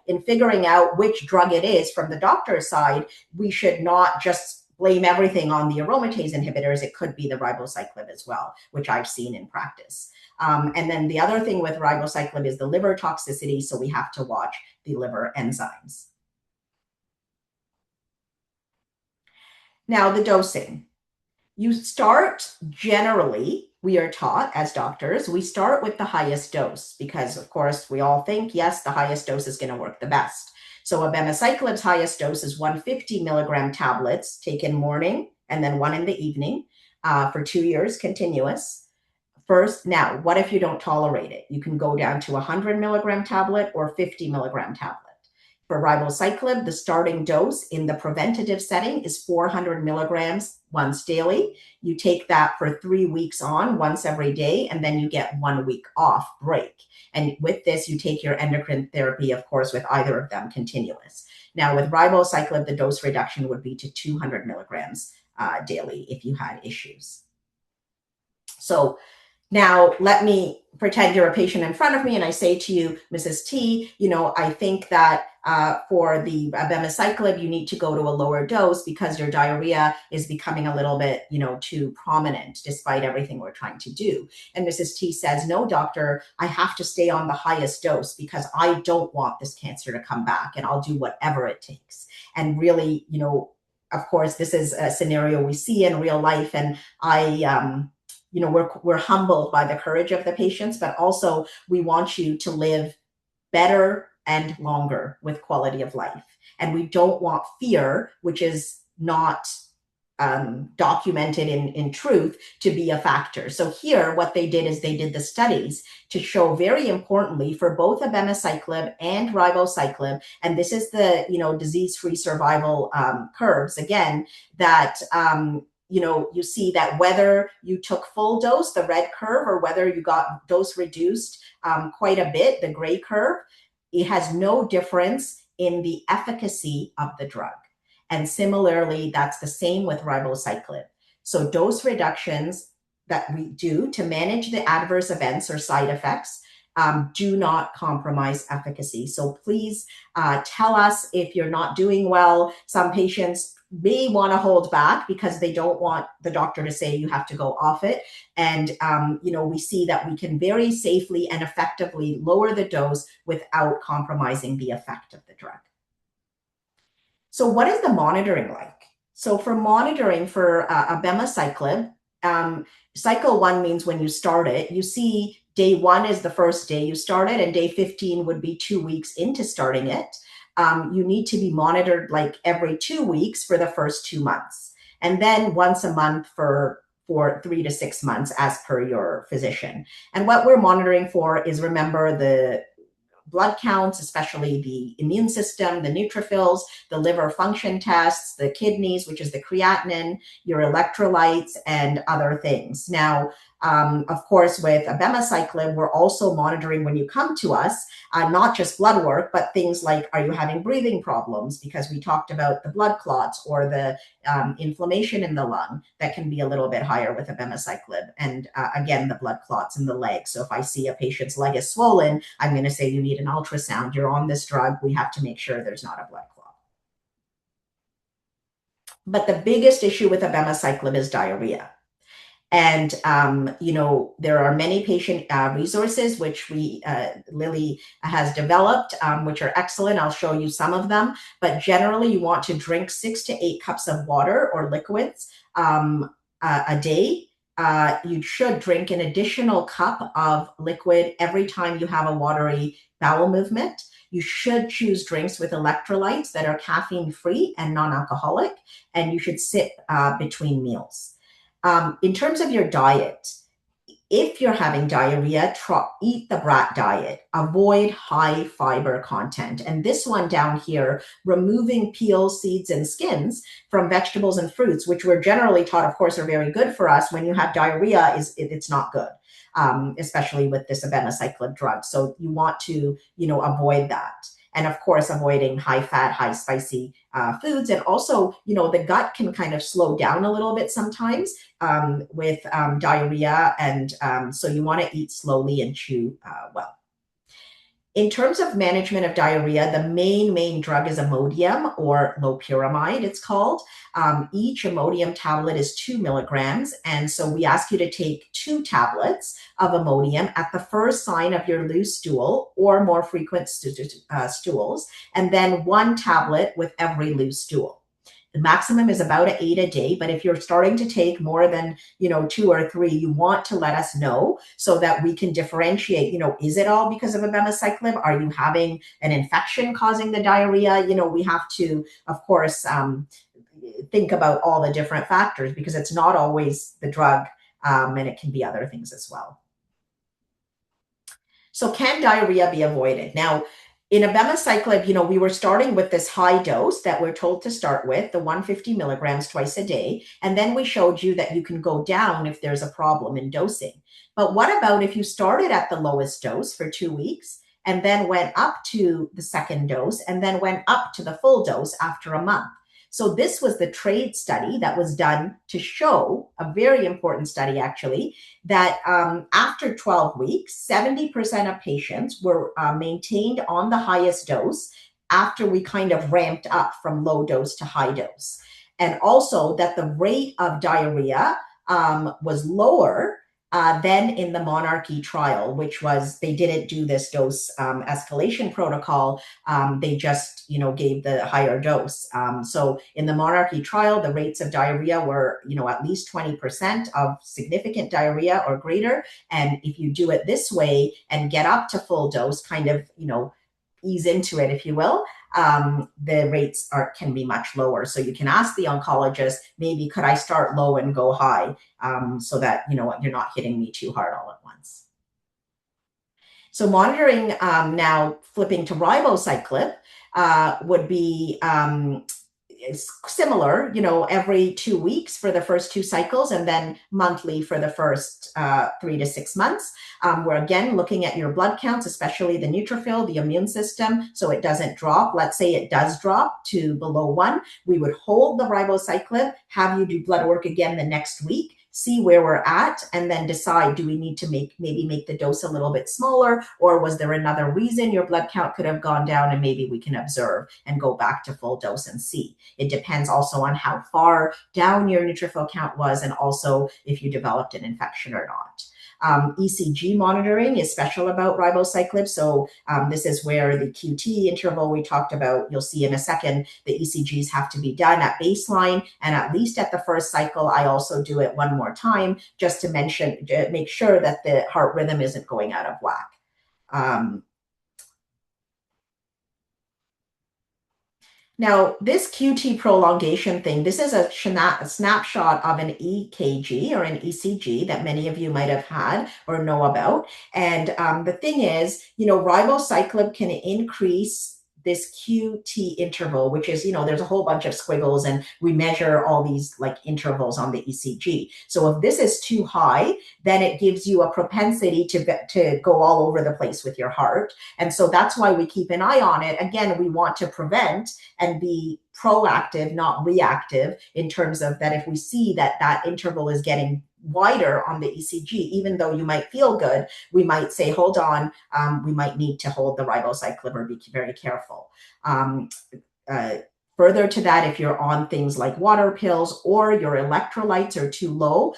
in figuring out which drug it is from the doctor's side, we should not just blame everything on the aromatase inhibitors. It could be the ribociclib as well, which I've seen in practice. And then the other thing with ribociclib is the liver toxicity, so we have to watch the liver enzymes. Now, the dosing. You start, generally, we are taught as doctors, we start with the highest dose because, of course, we all think, yes, the highest dose is going to work the best. So abemaciclib's highest dose is 150 milligram tablets taken morning and then one in the evening for 2 years continuous. First, now, what if you don't tolerate it? You can go down to 100 milligram tablet or 50 milligram tablet. For ribociclib, the starting dose in the preventative setting is 400 milligrams once daily. You take that for 3 weeks on, once every day, and then you get 1 week off break. And with this, you take your endocrine therapy, of course, with either of them continuous. Now, with ribociclib, the dose reduction would be to 200 milligrams daily if you had issues. So now, let me pretend you're a patient in front of me and I say to you, Mrs. T, I think that for the abemaciclib, you need to go to a lower dose because your diarrhea is becoming a little bit, too prominent despite everything we're trying to do. And Mrs. T says, no, doctor, I have to stay on the highest dose because I don't want this cancer to come back and I'll do whatever it takes. And really, of course, this is a scenario we see in real life. And we're humbled by the courage of the patients, but also we want you to live better and longer with quality of life. And we don't want fear, which is not documented in truth, to be a factor. So here, what they did is they did the studies to show, very importantly, for both abemaciclib and ribociclib, and this is the, disease-free survival curves, again, that you see that whether you took full dose, the red curve, or whether you got dose reduced quite a bit, the gray curve, it has no difference in the efficacy of the drug. And similarly, that's the same with ribociclib. So dose reductions that we do to manage the adverse events or side effects do not compromise efficacy. So please tell us if you're not doing well. Some patients may want to hold back because they don't want the doctor to say you have to go off it. And, we see that we can very safely and effectively lower the dose without compromising the effect of the drug. So what is the monitoring like? So for monitoring for abemaciclib, cycle 1 means when you start it, you see day 1 is the first day you started, and day 15 would be 2 weeks into starting it. You need to be monitored like every 2 weeks for the first 2 months, and then once a month for 3 to 6 months as per your physician. And what we're monitoring for is, remember, the blood counts, especially the immune system, the neutrophils, the liver function tests, the kidneys, which is the creatinine, your electrolytes, and other things. Now, of course, with abemaciclib, we're also monitoring when you come to us, not just blood work, but things like, are you having breathing problems? Because we talked about the blood clots or the inflammation in the lung that can be a little bit higher with abemaciclib. And again, the blood clots in the leg. So if I see a patient's leg is swollen, I'm going to say you need an ultrasound. You're on this drug. We have to make sure there's not a blood clot. But the biggest issue with abemaciclib is diarrhea. And, there are many patient resources, which Lily has developed, which are excellent. I'll show you some of them. But generally, you want to drink 6 to 8 cups of water or liquids a day. You should drink an additional cup of liquid every time you have a watery bowel movement. You should choose drinks with electrolytes that are caffeine-free and non-alcoholic, and you should sip between meals. In terms of your diet, if you're having diarrhea, eat the brat diet. Avoid high fiber content. And this one down here, removing peels, seeds, and skins from vegetables and fruits, which we're generally taught, of course, are very good for us. When you have diarrhea, it's not good, especially with this abemaciclib drug. So you want to, avoid that. And of course, avoiding high fat, high spicy foods. And also, the gut can kind of slow down a little bit sometimes with diarrhea. And so you want to eat slowly and chew well. In terms of management of diarrhea, the main drug is Imodium, or loperamide, it's called. Each Imodium tablet is 2 milligrams. And so we ask you to take 2 tablets of Imodium at the first sign of your loose stool or more frequent stools, and then 1 tablet with every loose stool. The maximum is about 8 a day, but if you're starting to take more than, 2 or 3, you want to let us know so that we can differentiate, is it all because of abemaciclib? Are you having an infection causing the diarrhea? We have to, of course, think about all the different factors, because it's not always the drug, and it can be other things as well. So can diarrhea be avoided? Now, in abemaciclib, we were starting with this high dose that we're told to start with, the 150 milligrams twice a day. And then we showed you that you can go down if there's a problem in dosing. But what about if you started at the lowest dose for 2 weeks and then went up to the second dose and then went up to the full dose after a month? So this was the TRADE study that was done to show, a very important study actually, that after 12 weeks, 70% of patients were maintained on the highest dose after we kind of ramped up from low dose to high dose. And also that the rate of diarrhea was lower then in the Monarchy trial, which was, they didn't do this dose escalation protocol. They just, gave the higher dose. So in the Monarchy trial, the rates of diarrhea were, at least 20% of significant diarrhea or greater. And if you do it this way and get up to full dose, kind of, ease into it, if you will, the rates can be much lower. So you can ask the oncologist, maybe could I start low and go high, so that you're not hitting me too hard all at once. So monitoring, now flipping to ribociclib, would be similar, every 2 weeks for the first 2 cycles, and then monthly for the first 3 to 6 months. We're again looking at your blood counts, especially the neutrophil, the immune system, so it doesn't drop. Let's say it does drop to below 1. We would hold the ribociclib, have you do blood work again the next week, see where we're at, and then decide, do we need to maybe make the dose a little bit smaller, or was there another reason your blood count could have gone down, and maybe we can observe and go back to full dose and see. It depends also on how far down your neutrophil count was, and also if you developed an infection or not. ECG monitoring is special about ribociclib. So this is where the QT interval we talked about, you'll see in a second, the ECGs have to be done at baseline and at least at the first cycle. I also do it one more time just to make sure that the heart rhythm isn't going out of whack. Now, this QT prolongation thing, this is a snapshot of an EKG or an ECG that many of you might have had or know about. And the thing is, ribociclib can increase this QT interval, which is, there's a whole bunch of squiggles and we measure all these like intervals on the ECG. So if this is too high, then it gives you a propensity to go all over the place with your heart. And so that's why we keep an eye on it. Again, we want to prevent and be proactive, not reactive, in terms of that if we see that that interval is getting wider on the ECG, even though you might feel good, we might say, hold on, we might need to hold the ribociclib or be very careful. Further to that, if you're on things like water pills or your electrolytes are too low,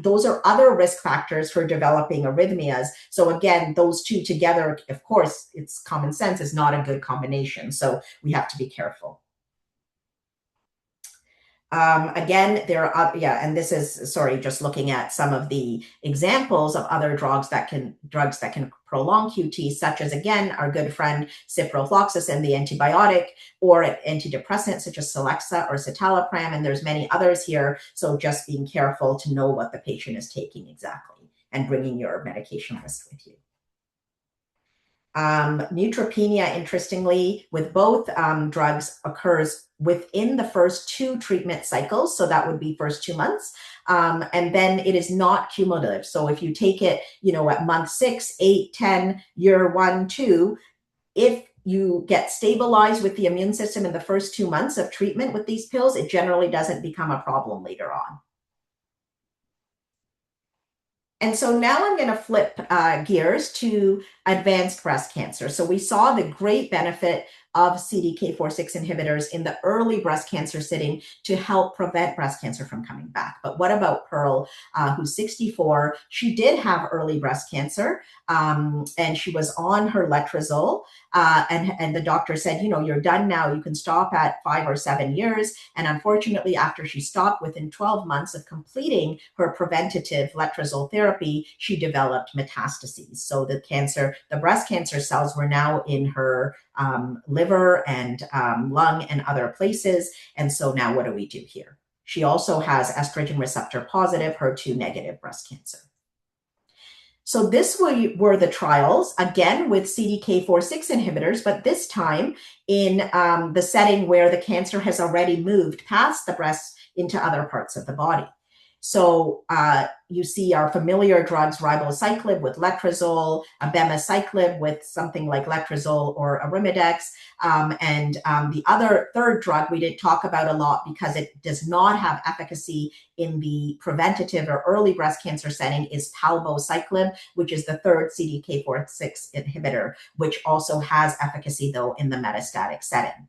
those are other risk factors for developing arrhythmias. So again, those two together, of course, it's common sense, is not a good combination. So we have to be careful. Again, there are, and this is, just looking at some of the examples of other drugs that can prolong QT, such as, again, our good friend ciprofloxacin, the antibiotic, or antidepressant such as Celexa or citalopram, and there's many others here. So just being careful to know what the patient is taking exactly and bringing your medication list with you. Neutropenia, interestingly, with both drugs occurs within the first 2 treatment cycles. So that would be first 2 months. And then it is not cumulative. So if you take it, at month 6, 8, 10, year 1, 2, if you get stabilized with the immune system in the first 2 months of treatment with these pills, it generally doesn't become a problem later on. And so now I'm going to flip gears to advanced breast cancer. So we saw the great benefit of CDK4/6 inhibitors in the early breast cancer setting to help prevent breast cancer from coming back. But what about Pearl, who's 64? She did have early breast cancer, and she was on her letrozole, and the doctor said, you're done now. You can stop at 5 or 7 years. And unfortunately, after she stopped, within 12 months of completing her preventative letrozole therapy, she developed metastases. So the breast cancer cells were now in her liver and lung and other places. And so now what do we do here? She also has estrogen receptor positive, HER2 negative breast cancer. So this were the trials, again, with CDK4/6 inhibitors, but this time in the setting where the cancer has already moved past the breast into other parts of the body. So you see our familiar drugs, ribociclib with letrozole, abemaciclib with something like letrozole or arimidex, and the third drug we didn't talk about a lot because it does not have efficacy in the preventative or early breast cancer setting is palbociclib, which is the third CDK4/6 inhibitor, which also has efficacy though in the metastatic setting.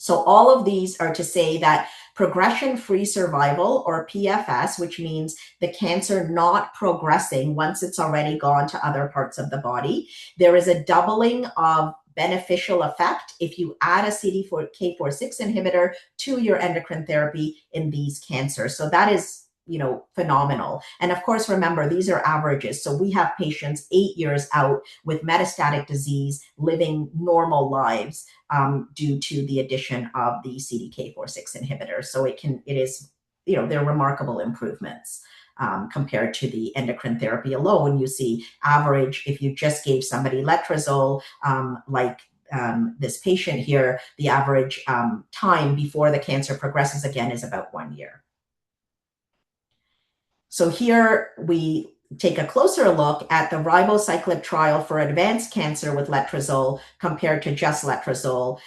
So all of these are to say that progression-free survival, or PFS, which means the cancer not progressing once it's already gone to other parts of the body, there is a doubling of beneficial effect if you add a CDK4/6 inhibitor to your endocrine therapy in these cancers. So that is phenomenal. And of course, remember, these are averages. So we have patients 8 years out with metastatic disease living normal lives due to the addition of the CDK4/6 inhibitor. So they're remarkable improvements compared to the endocrine therapy alone. You see average, if you just gave somebody letrozole, like this patient here, the average time before the cancer progresses again is about 1 year. So here we take a closer look at the ribociclib trial for advanced cancer with letrozole compared to just letrozole,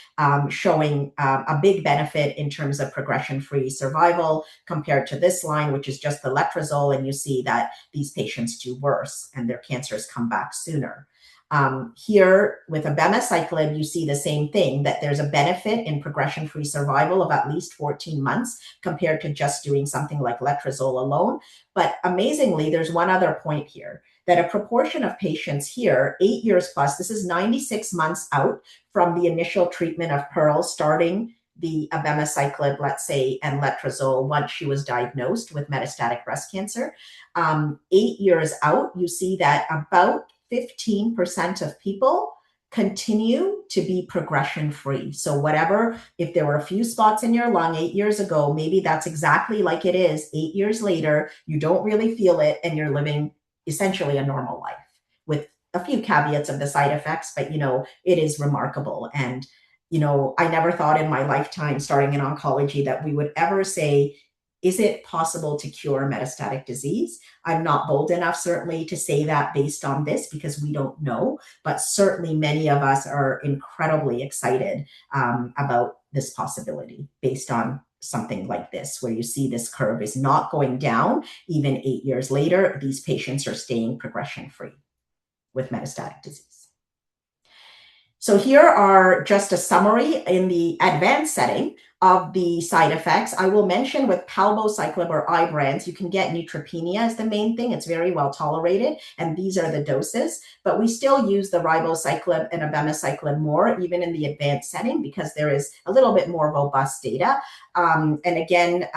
showing a big benefit in terms of progression-free survival compared to this line, which is just the letrozole, and you see that these patients do worse and their cancers come back sooner. Here with abemaciclib, you see the same thing, that there's a benefit in progression-free survival of at least 14 months compared to just doing something like letrozole alone. But amazingly, there's one other point here, that a proportion of patients here, 8 years plus, this is 96 months out from the initial treatment of Pearl, starting the abemaciclib, let's say, and letrozole once she was diagnosed with metastatic breast cancer. 8 years out, you see that about 15% of people continue to be progression free. So whatever, if there were a few spots in your lung 8 years ago, maybe that's exactly like it is 8 years later. You don't really feel it and you're living essentially a normal life with a few caveats of the side effects, but it is remarkable. And I never thought in my lifetime starting in oncology that we would ever say, is it possible to cure metastatic disease? I'm not bold enough, certainly, to say that based on this because we don't know, but certainly many of us are incredibly excited about this possibility based on something like this, where you see this curve is not going down. Even 8 years later, these patients are staying progression-free with metastatic disease. So here are just a summary in the advanced setting of the side effects. I will mention with palbociclib or Ibrance, you can get neutropenia as the main thing. It's very well tolerated, and these are the doses. But we still use the ribociclib and abemaciclib more, even in the advanced setting, because there is a little bit more robust data. And again,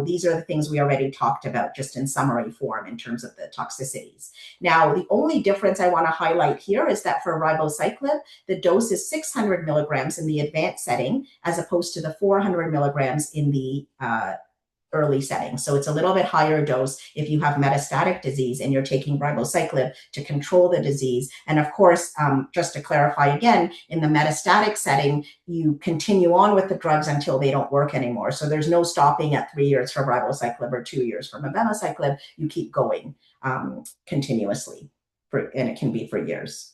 these are the things we already talked about, just in summary form in terms of the toxicities. Now, the only difference I want to highlight here is that for ribociclib, the dose is 600 milligrams in the advanced setting, as opposed to the 400 milligrams in the early setting. So it's a little bit higher dose if you have metastatic disease and you're taking ribociclib to control the disease. And of course, just to clarify again, in the metastatic setting, you continue on with the drugs until they don't work anymore. So there's no stopping at 3 years for ribociclib or 2 years from abemaciclib. You keep going continuously, and it can be for years.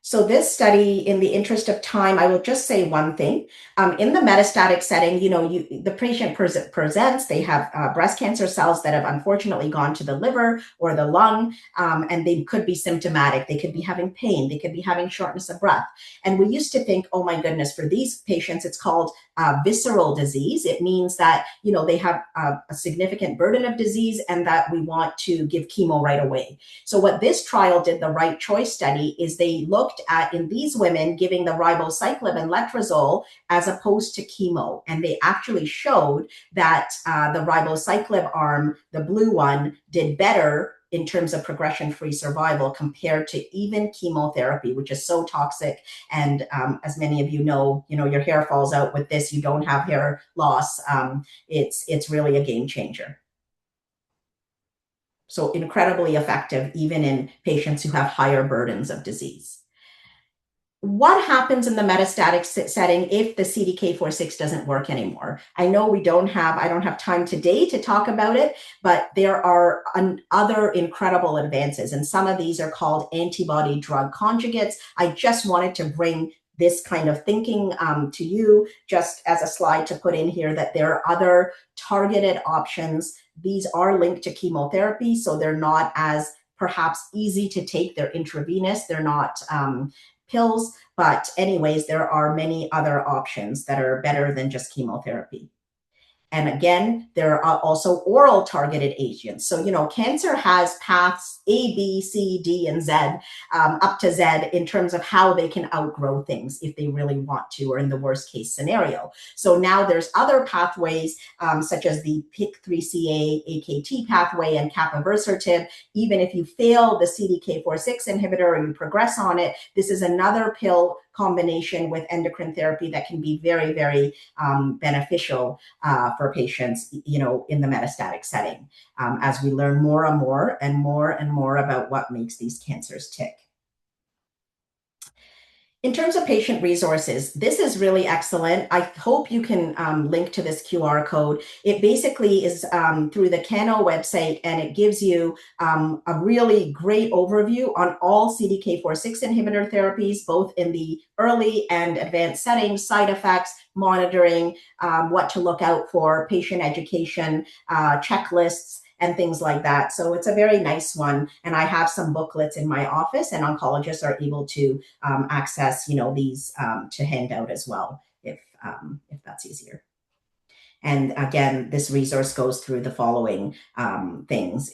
So this study, in the interest of time, I will just say one thing. In the metastatic setting, the patient presents, they have breast cancer cells that have unfortunately gone to the liver or the lung, and they could be symptomatic. They could be having pain. They could be having shortness of breath. And we used to think, oh my goodness, for these patients, it's called visceral disease. It means that, they have a significant burden of disease and that we want to give chemo right away. So what this trial did, the Right Choice study, is they looked at, in these women, giving the ribociclib and letrozole as opposed to chemo. And they actually showed that the ribociclib arm, the blue one, did better in terms of progression-free survival compared to even chemotherapy, which is so toxic. And as many of you know, your hair falls out with this, you don't have hair loss. It's really a game changer. So incredibly effective, even in patients who have higher burdens of disease. What happens in the metastatic setting if the CDK4/6 doesn't work anymore? I know I don't have time today to talk about it, but there are other incredible advances, and some of these are called antibody drug conjugates. I just wanted to bring this kind of thinking to you, just as a slide to put in here, that there are other targeted options. These are linked to chemotherapy, so they're not as perhaps easy to take. They're intravenous. They're not pills, but anyways, there are many other options that are better than just chemotherapy. And again, there are also oral targeted agents. So, cancer has paths A, B, C, D, and Z, up to Z, in terms of how they can outgrow things if they really want to, or in the worst case scenario. So now there's other pathways, such as the PIK3CA, AKT pathway, and capivasertib. Even if you fail the CDK4/6 inhibitor or you progress on it, this is another pill combination with endocrine therapy that can be very, very beneficial for patients, in the metastatic setting, as we learn more and more about what makes these cancers tick. In terms of patient resources, this is really excellent. I hope you can link to this QR code. It basically is through the Cano website, and it gives you a really great overview on all CDK4/6 inhibitor therapies, both in the early and advanced settings, side effects, monitoring, what to look out for, patient education, checklists, and things like that. So it's a very nice one. And I have some booklets in my office, and oncologists are able to access, these to hand out as well, if that's easier. And again, this resource goes through the following things,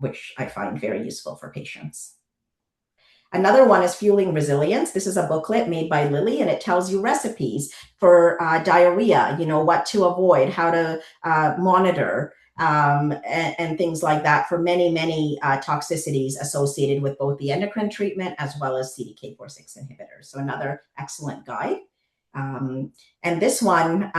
which I find very useful for patients. Another one is Fueling Resilience. This is a booklet made by Lily, and it tells you recipes for diarrhea, what to avoid, how to monitor, and things like that for many, many toxicities associated with both the endocrine treatment as well as CDK4/6 inhibitors. So another excellent guide. And this one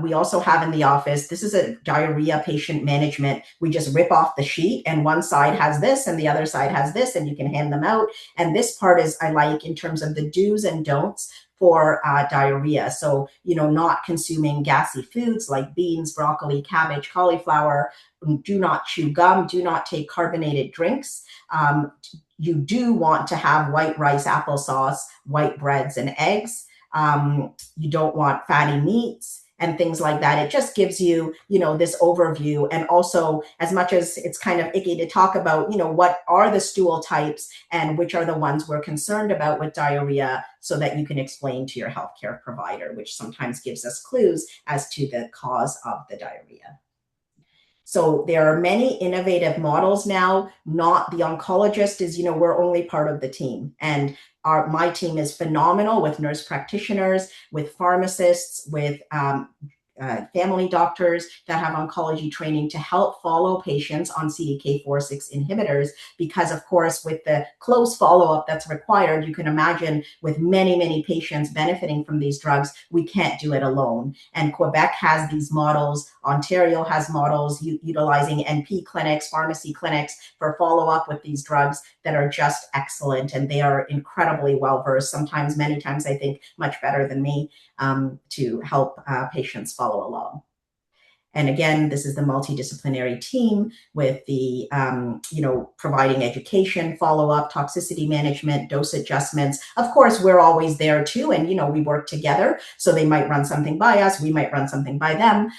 we also have in the office. This is a diarrhea patient management. We just rip off the sheet, and one side has this and the other side has this, and you can hand them out. And this part is I like in terms of the do's and don'ts for diarrhea. So, not consuming gassy foods like beans, broccoli, cabbage, cauliflower. Do not chew gum. Do not take carbonated drinks. You do want to have white rice, applesauce, white breads, and eggs. You don't want fatty meats and things like that. It just gives you, this overview. And also, as much as it's kind of icky to talk about, what are the stool types and which are the ones we're concerned about with diarrhea, so that you can explain to your healthcare provider, which sometimes gives us clues as to the cause of the diarrhea. So there are many innovative models now. Not the oncologist is, we're only part of the team. And my team is phenomenal with nurse practitioners, with pharmacists, with family doctors that have oncology training to help follow patients on CDK4/6 inhibitors, because of course, with the close follow-up that's required, you can imagine with many, many patients benefiting from these drugs, we can't do it alone. And Quebec has these models. Ontario has models utilizing NP clinics, pharmacy clinics for follow-up with these drugs that are just excellent. And they are incredibly well-versed, many times I think much better than me, to help patients follow along. And again, this is the multidisciplinary team with the, providing education, follow-up, toxicity management, dose adjustments. Of course, we're always there too. And, we work together. So they might run something by us. We might run something by them.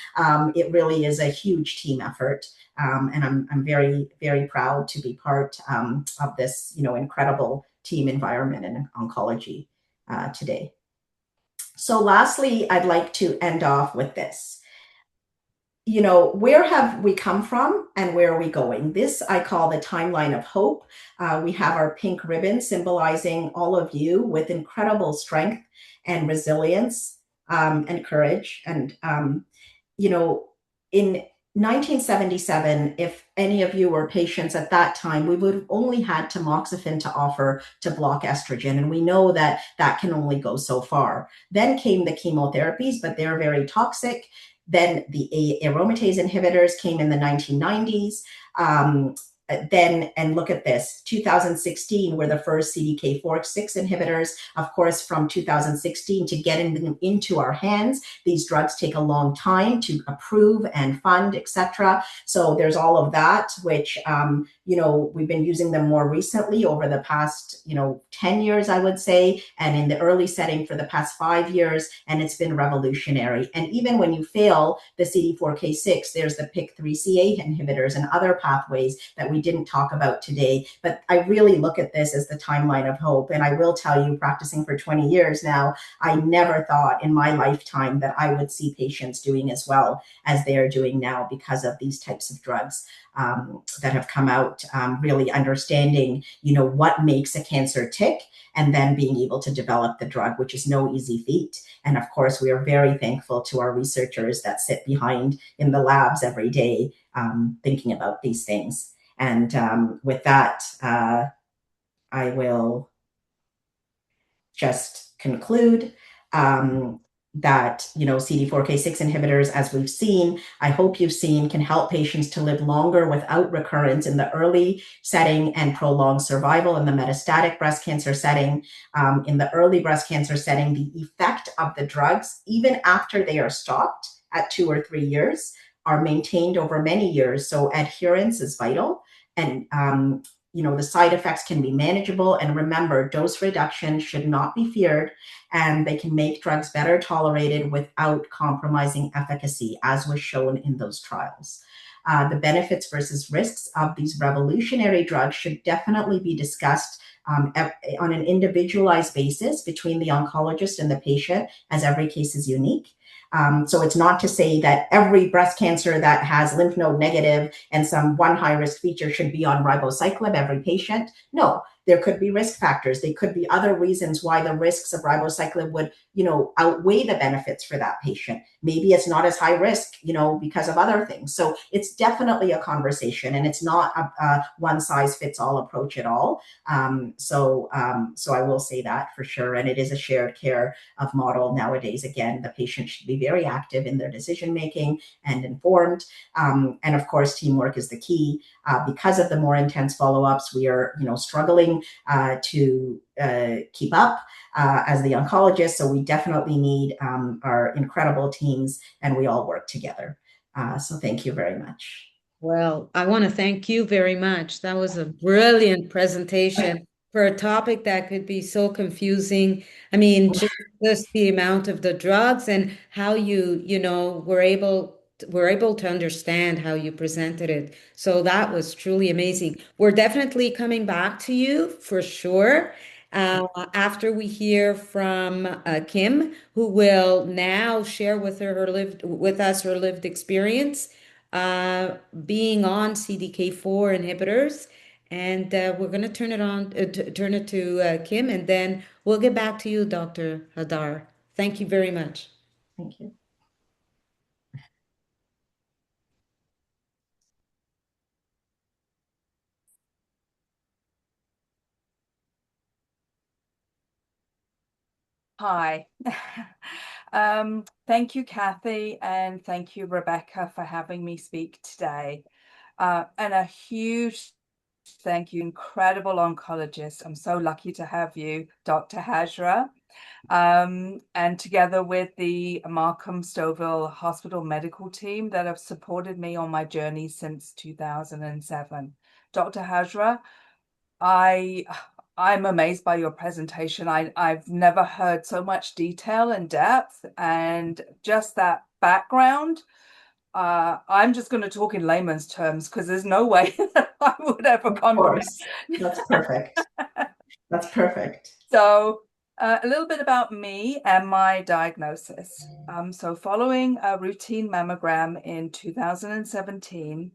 It really is a huge team effort. And I'm very, very proud to be part of this, incredible team environment in oncology today. So lastly, I'd like to end off with this. Where have we come from and where are we going? This I call the timeline of hope. We have our pink ribbon symbolizing all of you with incredible strength and resilience and courage. And, in 1977, if any of you were patients at that time, we would have only had tamoxifen to offer to block estrogen. And we know that that can only go so far. Then came the chemotherapies, but they're very toxic. Then the aromatase inhibitors came in the 1990s. And look at this, 2016 were the first CDK4/6 inhibitors. Of course, from 2016 to getting them into our hands, these drugs take a long time to approve and fund, etc. So there's all of that, which, we've been using them more recently over the past, 10 years, I would say, and in the early setting for the past 5 years, and it's been revolutionary. And even when you fail the CD4K6, there's the PIK3CA inhibitors and other pathways that we didn't talk about today. But I really look at this as the timeline of hope. And I will tell you, practicing for 20 years now, I never thought in my lifetime that I would see patients doing as well as they are doing now because of these types of drugs that have come out, really understanding, what makes a cancer tick, and then being able to develop the drug, which is no easy feat. And of course, we are very thankful to our researchers that sit behind in the labs every day, thinking about these things. And with that, I will just conclude that, CD4K6 inhibitors, as we've seen, I hope you've seen, can help patients to live longer without recurrence in the early setting and prolong survival in the metastatic breast cancer setting. In the early breast cancer setting, the effect of the drugs, even after they are stopped at 2 or 3 years, are maintained over many years. So adherence is vital. And the side effects can be manageable. And remember, dose reduction should not be feared, and they can make drugs better tolerated without compromising efficacy, as was shown in those trials. The benefits versus risks of these revolutionary drugs should definitely be discussed on an individualized basis between the oncologist and the patient, as every case is unique. So it's not to say that every breast cancer that has lymph node negative and some one high risk feature should be on ribociclib, every patient. No, there could be risk factors. There could be other reasons why the risks of ribociclib would, outweigh the benefits for that patient. Maybe it's not as high risk, because of other things. So it's definitely a conversation, and it's not a one size fits all approach at all. So I will say that for sure. And it is a shared care of model nowadays. Again, the patient should be very active in their decision making and informed. And of course, teamwork is the key. Because of the more intense follow-ups, we are, struggling to keep up as the oncologist. So we definitely need our incredible teams, and we all work together. So thank you very much. Well, I want to thank you very much. That was a brilliant presentation for a topic that could be so confusing. I mean, just the amount of the drugs and how were able to understand how you presented it. So that was truly amazing. We're definitely coming back to you for sure. After we hear from Kim, who will now share with us her lived experience being on CDK4 inhibitors. And we're going to turn it to Kim, and then we'll get back to you, Dr. Hajra. Thank you very much. Thank you. Hi. Thank you, Kathy, and thank you, Rebecca, for having me speak today. And a huge thank you, incredible oncologist. I'm so lucky to have you, Dr. Hajra, and together with the Markham Stouffville Hospital medical team that have supported me on my journey since 2007. Dr. Hajra, I'm amazed by your presentation. I've never heard so much detail and depth and just that background. I'm just going to talk in layman's terms because there's no way that I would ever Of comprehend. course. That's perfect. That's perfect. So a little bit about me and my diagnosis. So following a routine mammogram in 2017,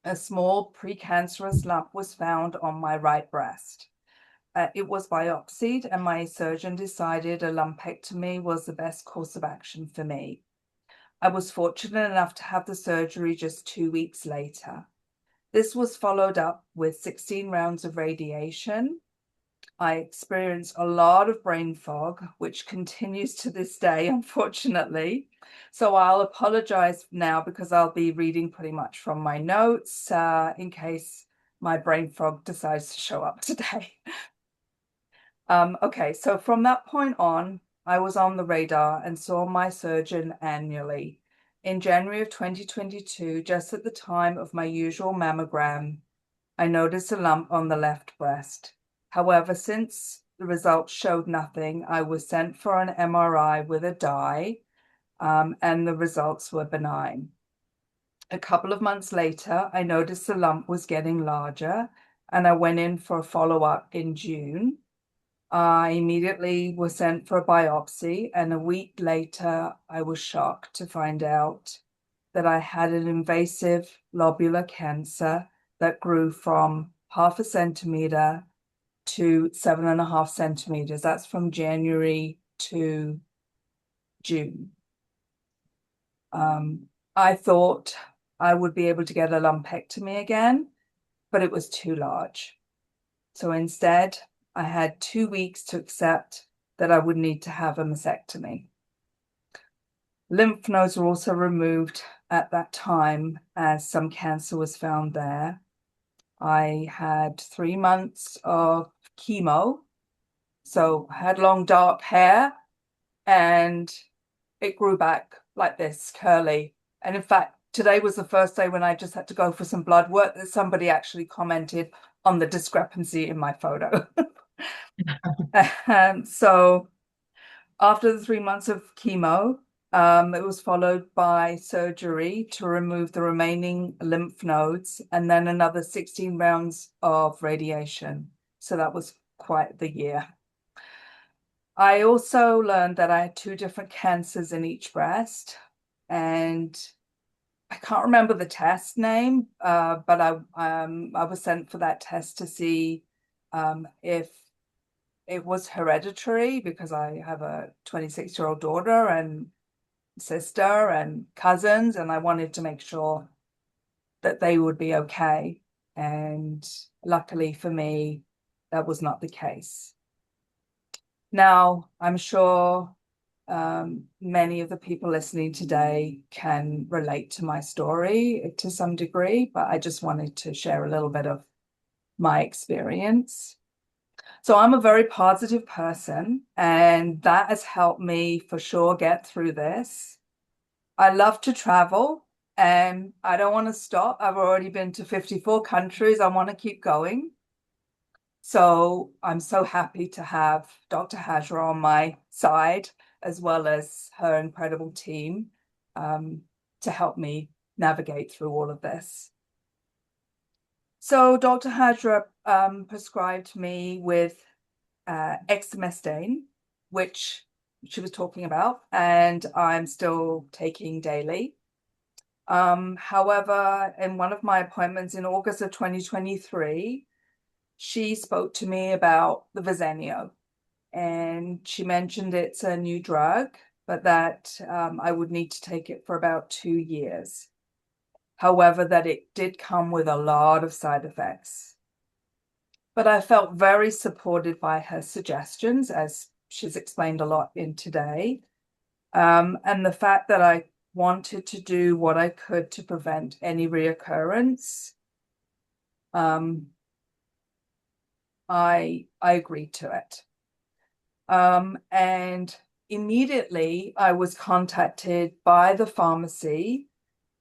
a small precancerous lump was found on my right breast. It was biopsied, and my surgeon decided a lumpectomy was the best course of action for me. I was fortunate enough to have the surgery just 2 weeks later. This was followed up with 16 rounds of radiation. I experienced a lot of brain fog, which continues to this day, unfortunately. So I'll apologize now because I'll be reading pretty much from my notes in case my brain fog decides to show up today. Okay, so from that point on, I was on the radar and saw my surgeon annually. In January of 2022, just at the time of my usual mammogram, I noticed a lump on the left breast. However, since the results showed nothing, I was sent for an MRI with a dye, and the results were benign. A couple of months later, I noticed the lump was getting larger, and I went in for a follow-up in June. I immediately was sent for a biopsy, and a week later, I was shocked to find out that I had an invasive lobular cancer that grew from 0.5 centimeter to 7.5 centimeters. That's from January to June. I thought I would be able to get a lumpectomy again, but it was too large. So instead, I had 2 weeks to accept that I would need to have a mastectomy. Lymph nodes were also removed at that time as some cancer was found there. I had 3 months of chemo, so I had long dark hair, and it grew back like this, curly. And in fact, today was the first day when I just had to go for some blood work that somebody actually commented on the discrepancy in my photo. So after the 3 months of chemo, It was followed by surgery to remove the remaining lymph nodes and then another 16 rounds of radiation. So that was quite the year. I also learned that I had 2 different cancers in each breast, and I can't remember the test name, but I was sent for that test to see if it was hereditary, because I have a 26-year-old daughter and sister and cousins, and I wanted to make sure that they would be okay. And luckily for me, that was not the case. Now, I'm sure many of the people listening today can relate to my story to some degree, but I just wanted to share a little bit of my experience. So I'm a very positive person, and that has helped me for sure get through this. I love to travel, and I don't want to stop. I've already been to 54 countries. I want to keep going. So I'm so happy to have Dr. Hajra on my side, as well as her incredible team, to help me navigate through all of this. So Dr. Hajra prescribed me with exemestane, which she was talking about, and I'm still taking daily. However, in one of my appointments in August of 2023, she spoke to me about the Verzenio, and she mentioned it's a new drug, but that I would need to take it for about 2 years. However, that it did come with a lot of side effects. But I felt very supported by her suggestions, as she's explained a lot in today. And the fact that I wanted to do what I could to prevent any reoccurrence, I agreed to it. And immediately I was contacted by the pharmacy,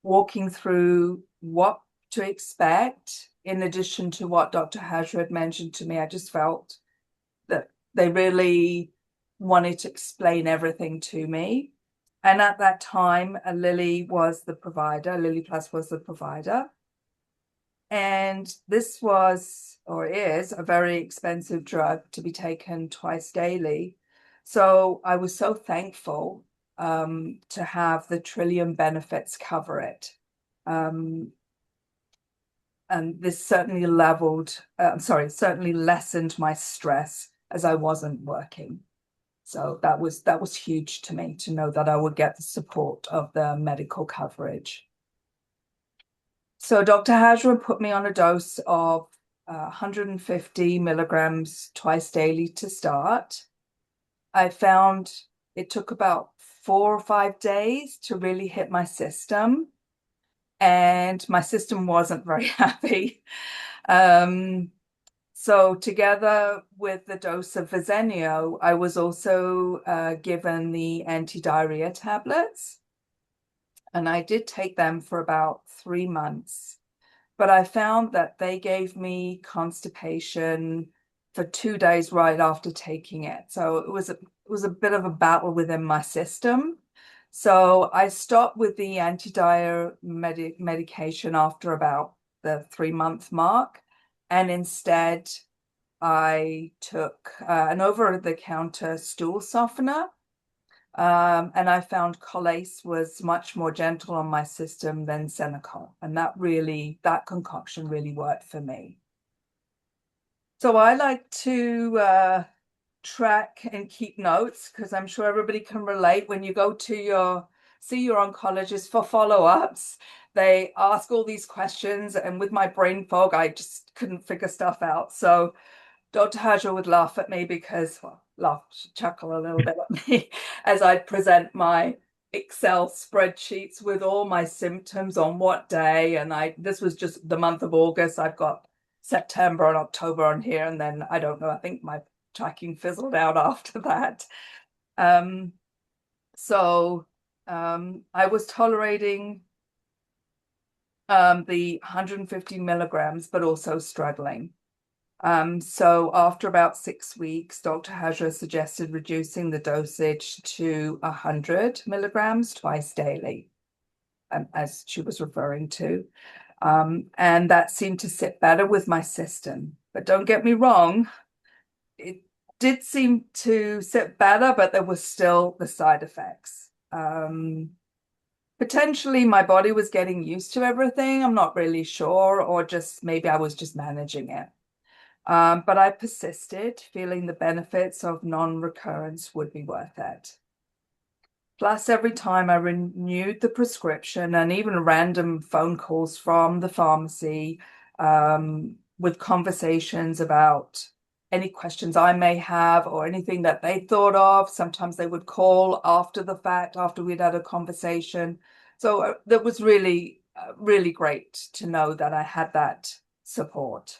walking through what to expect. In addition to what Dr. Hajra had mentioned to me, I just felt that they really wanted to explain everything to me. And at that time, Lilly was the provider, Lilly Plus was the provider. And this was, or is, a very expensive drug to be taken twice daily. So I was so thankful to have the Trillium benefits cover it. And this certainly certainly lessened my stress as I wasn't working. So that was huge to me, to know that I would get the support of the medical coverage. So Dr. Hajra put me on a dose of 150 milligrams twice daily to start. I found it took about 4 or 5 days to really hit my system, and my system wasn't very happy. So together with the dose of Verzenio, I was also given the anti-diarrhea tablets, and I did take them for about 3 months. But I found that they gave me constipation for 2 days right after taking it. So it was a bit of a battle within my system. So I stopped with the anti-diarrhea medication after about the 3-month mark, and instead I took an over-the-counter stool softener. And I found Colace was much more gentle on my system than Senecol. And that concoction really worked for me. So I like to track and keep notes, because I'm sure everybody can relate. When you go to see your oncologist for follow-ups, they ask all these questions, and with my brain fog, I just couldn't figure stuff out. So Dr. Hajra would laugh at me because, chuckle a little bit at me as I'd present my Excel spreadsheets with all my symptoms on what day. And this was just the month of August. I've got September and October on here. And then I don't know, I think my tracking fizzled out after that. So I was tolerating the 150 milligrams, but also struggling. So after about 6 weeks, Dr. Hajra suggested reducing the dosage to 100 milligrams twice daily, as she was referring to. And that seemed to sit better with my system. But don't get me wrong, it did seem to sit better, but there was still the side effects. Potentially my body was getting used to everything. I'm not really sure, or just maybe I was just managing it. But I persisted, feeling the benefits of non-recurrence would be worth it. Plus, every time I renewed the prescription and even random phone calls from the pharmacy with conversations about any questions I may have or anything that they thought of. Sometimes they would call after the fact, after we'd had a conversation. So that was really, really great to know that I had that support.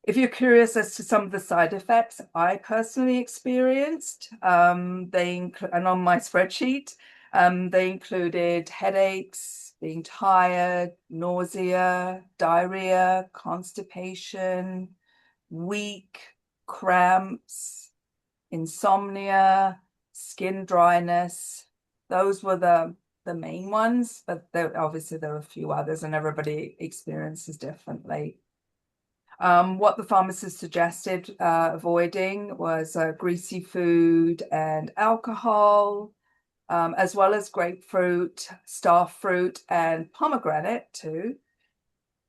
If you're curious as to some of the side effects I personally experienced, and on my spreadsheet, they included headaches, being tired, nausea, diarrhea, constipation, weak, cramps, insomnia, skin dryness. Those were the main ones, but obviously there are a few others and everybody experiences differently. What the pharmacist suggested avoiding was greasy food and alcohol, as well as grapefruit, star fruit, and pomegranate too.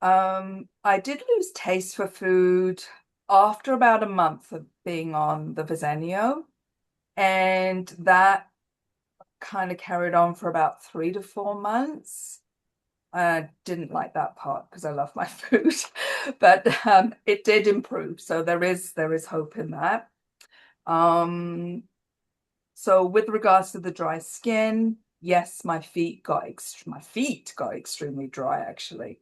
I did lose taste for food after about a month of being on the Verzenio, and that kind of carried on for about 3 to 4 months. I didn't like that part because I love my food, but it did improve. So there is hope in that. So with regards to the dry skin, yes, my feet got extremely dry actually.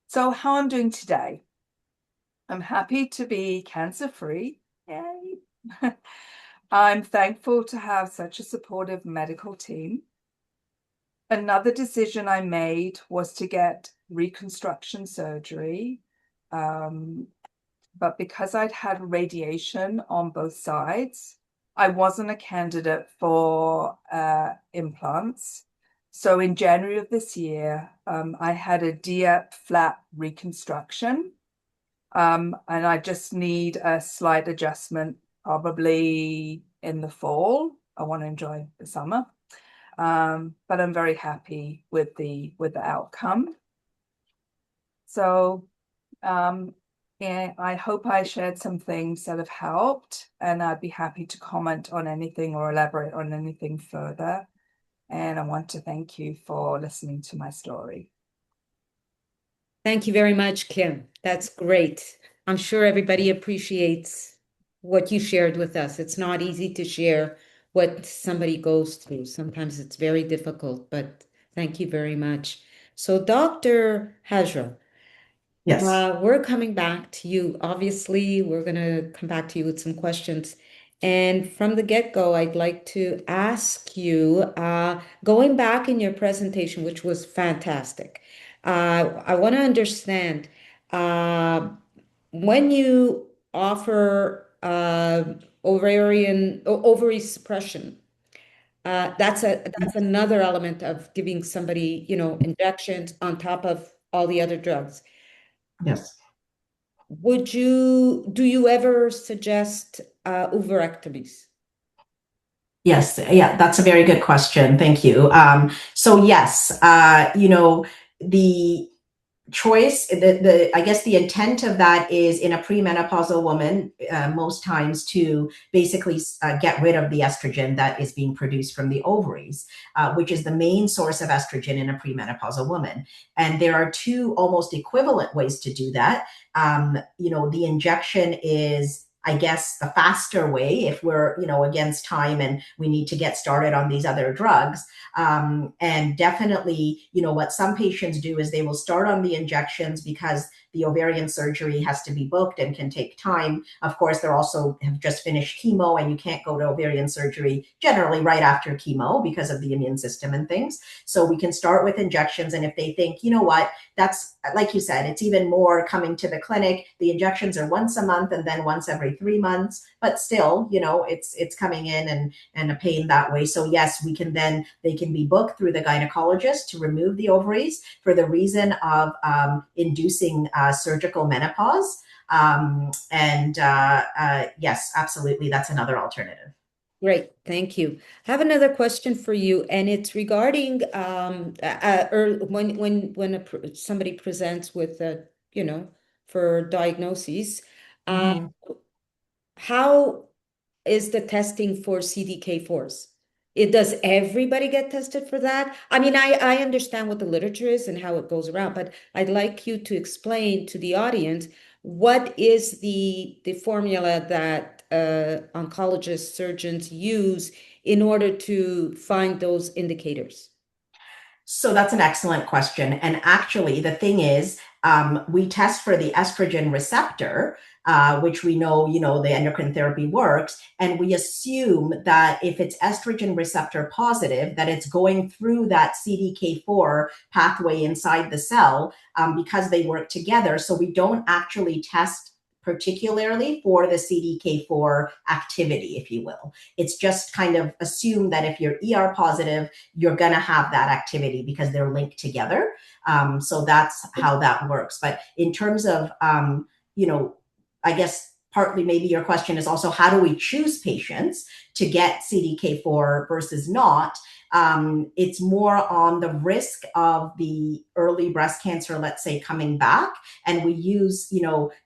So how I'm doing today, I'm happy to be cancer-free. Yay! I'm thankful to have such a supportive medical team. Another decision I made was to get reconstruction surgery. But because I'd had radiation on both sides, I wasn't a candidate for implants. So in January of this year, I had a DIEP flap reconstruction. And I just need a slight adjustment, probably in the fall. I want to enjoy the summer. But I'm very happy with the outcome. So yeah, I hope I shared some things that have helped, and I'd be happy to comment on anything or elaborate on anything further. And I want to thank you for listening to my story. Thank you very much, Kim. That's great. I'm sure everybody appreciates what you shared with us. It's not easy to share what somebody goes through. Sometimes it's very difficult, but thank you very much. So, Dr. Hajra, Yes. we're coming back to you. Obviously, we're going to come back to you with some questions. And from the get-go, I'd like to ask you, going back in your presentation, which was fantastic, I want to understand when you offer ovary suppression, that's another element of giving somebody, injections on top of all the other drugs. Yes. Do you ever suggest ovarectomies? Yes, yeah, that's a very good question. Thank you. So yes, the choice, I guess the intent of that is in a premenopausal woman, most times to basically get rid of the estrogen that is being produced from the ovaries, which is the main source of estrogen in a premenopausal woman. And there are two almost equivalent ways to do that. The injection is, I guess, the faster way if we're, against time and we need to get started on these other drugs. And definitely, what some patients do is they will start on the injections because the ovarian surgery has to be booked and can take time. Of course, they're also have just finished chemo, and you can't go to ovarian surgery generally right after chemo because of the immune system and things. So we can start with injections. And if they think, you know what, that's like you said, it's even more coming to the clinic. The injections are once a month and then once every 3 months, but still, it's coming in and a pain that way. So yes, they can be booked through the gynecologist to remove the ovaries for the reason of inducing surgical menopause. Yes, absolutely, that's another alternative. Great, thank you. I have another question for you, and it's regarding or somebody presents with for diagnoses, uh, Mhm. how is the testing for CDK4s? It does everybody get tested for that? I mean, I understand what the literature is and how it goes around, but I'd like you to explain to the audience what is the formula that oncologists, surgeons use in order to find those indicators. So that's an excellent question. And actually, the thing is, we test for the estrogen receptor, which we know, the endocrine therapy works. And we assume that if it's estrogen receptor positive, that it's going through that CDK4 pathway inside the cell because they work together. So we don't actually test particularly for the CDK4 activity, if you will. It's just kind of assumed that if you're ER positive, you're going to have that activity because they're linked together. So that's how that works. But in terms of, I guess partly maybe your question is also how do we choose patients to get CDK4 versus not? It's more on the risk of the early breast cancer, let's say, coming back. And we use,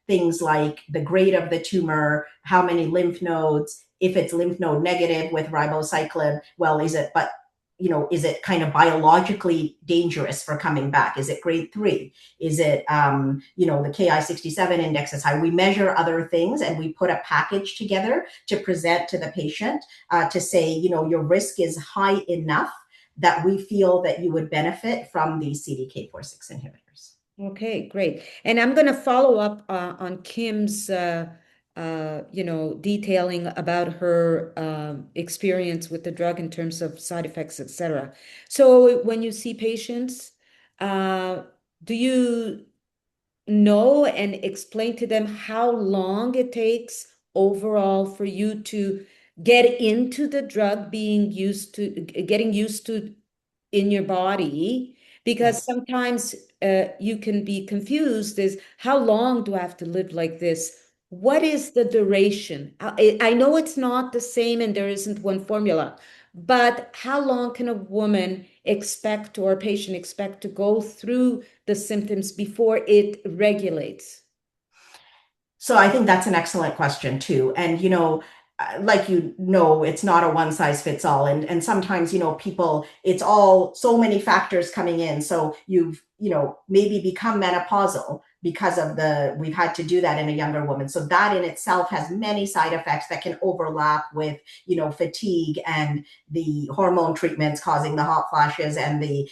things like the grade of the tumor, how many lymph nodes, if it's lymph node negative with ribociclib, well, is it kind of biologically dangerous for coming back? Is it grade 3? Is it, the Ki-67 index is high? We measure other things and we put a package together to present to the patient to say, your risk is high enough that we feel that you would benefit from these CDK4/6 inhibitors. Okay, great. And I'm going to follow up on Kim's, detailing about her experience with the drug in terms of side effects, etc. So when you see patients, do you know and explain to them how long it takes overall for you to get into the drug getting used to in your body, because Yes. sometimes you can be confused is how long do I have to live like this? What is the duration? I know it's not the same and there isn't one formula, but how long can a woman expect or a patient expect to go through the symptoms before it regulates? So I think that's an excellent question too. And like it's not a one size fits all. And sometimes people, it's all so many factors coming in. So you've maybe become menopausal because of we've had to do that in a younger woman. So that in itself has many side effects that can overlap with fatigue and the hormone treatments causing the hot flashes, and the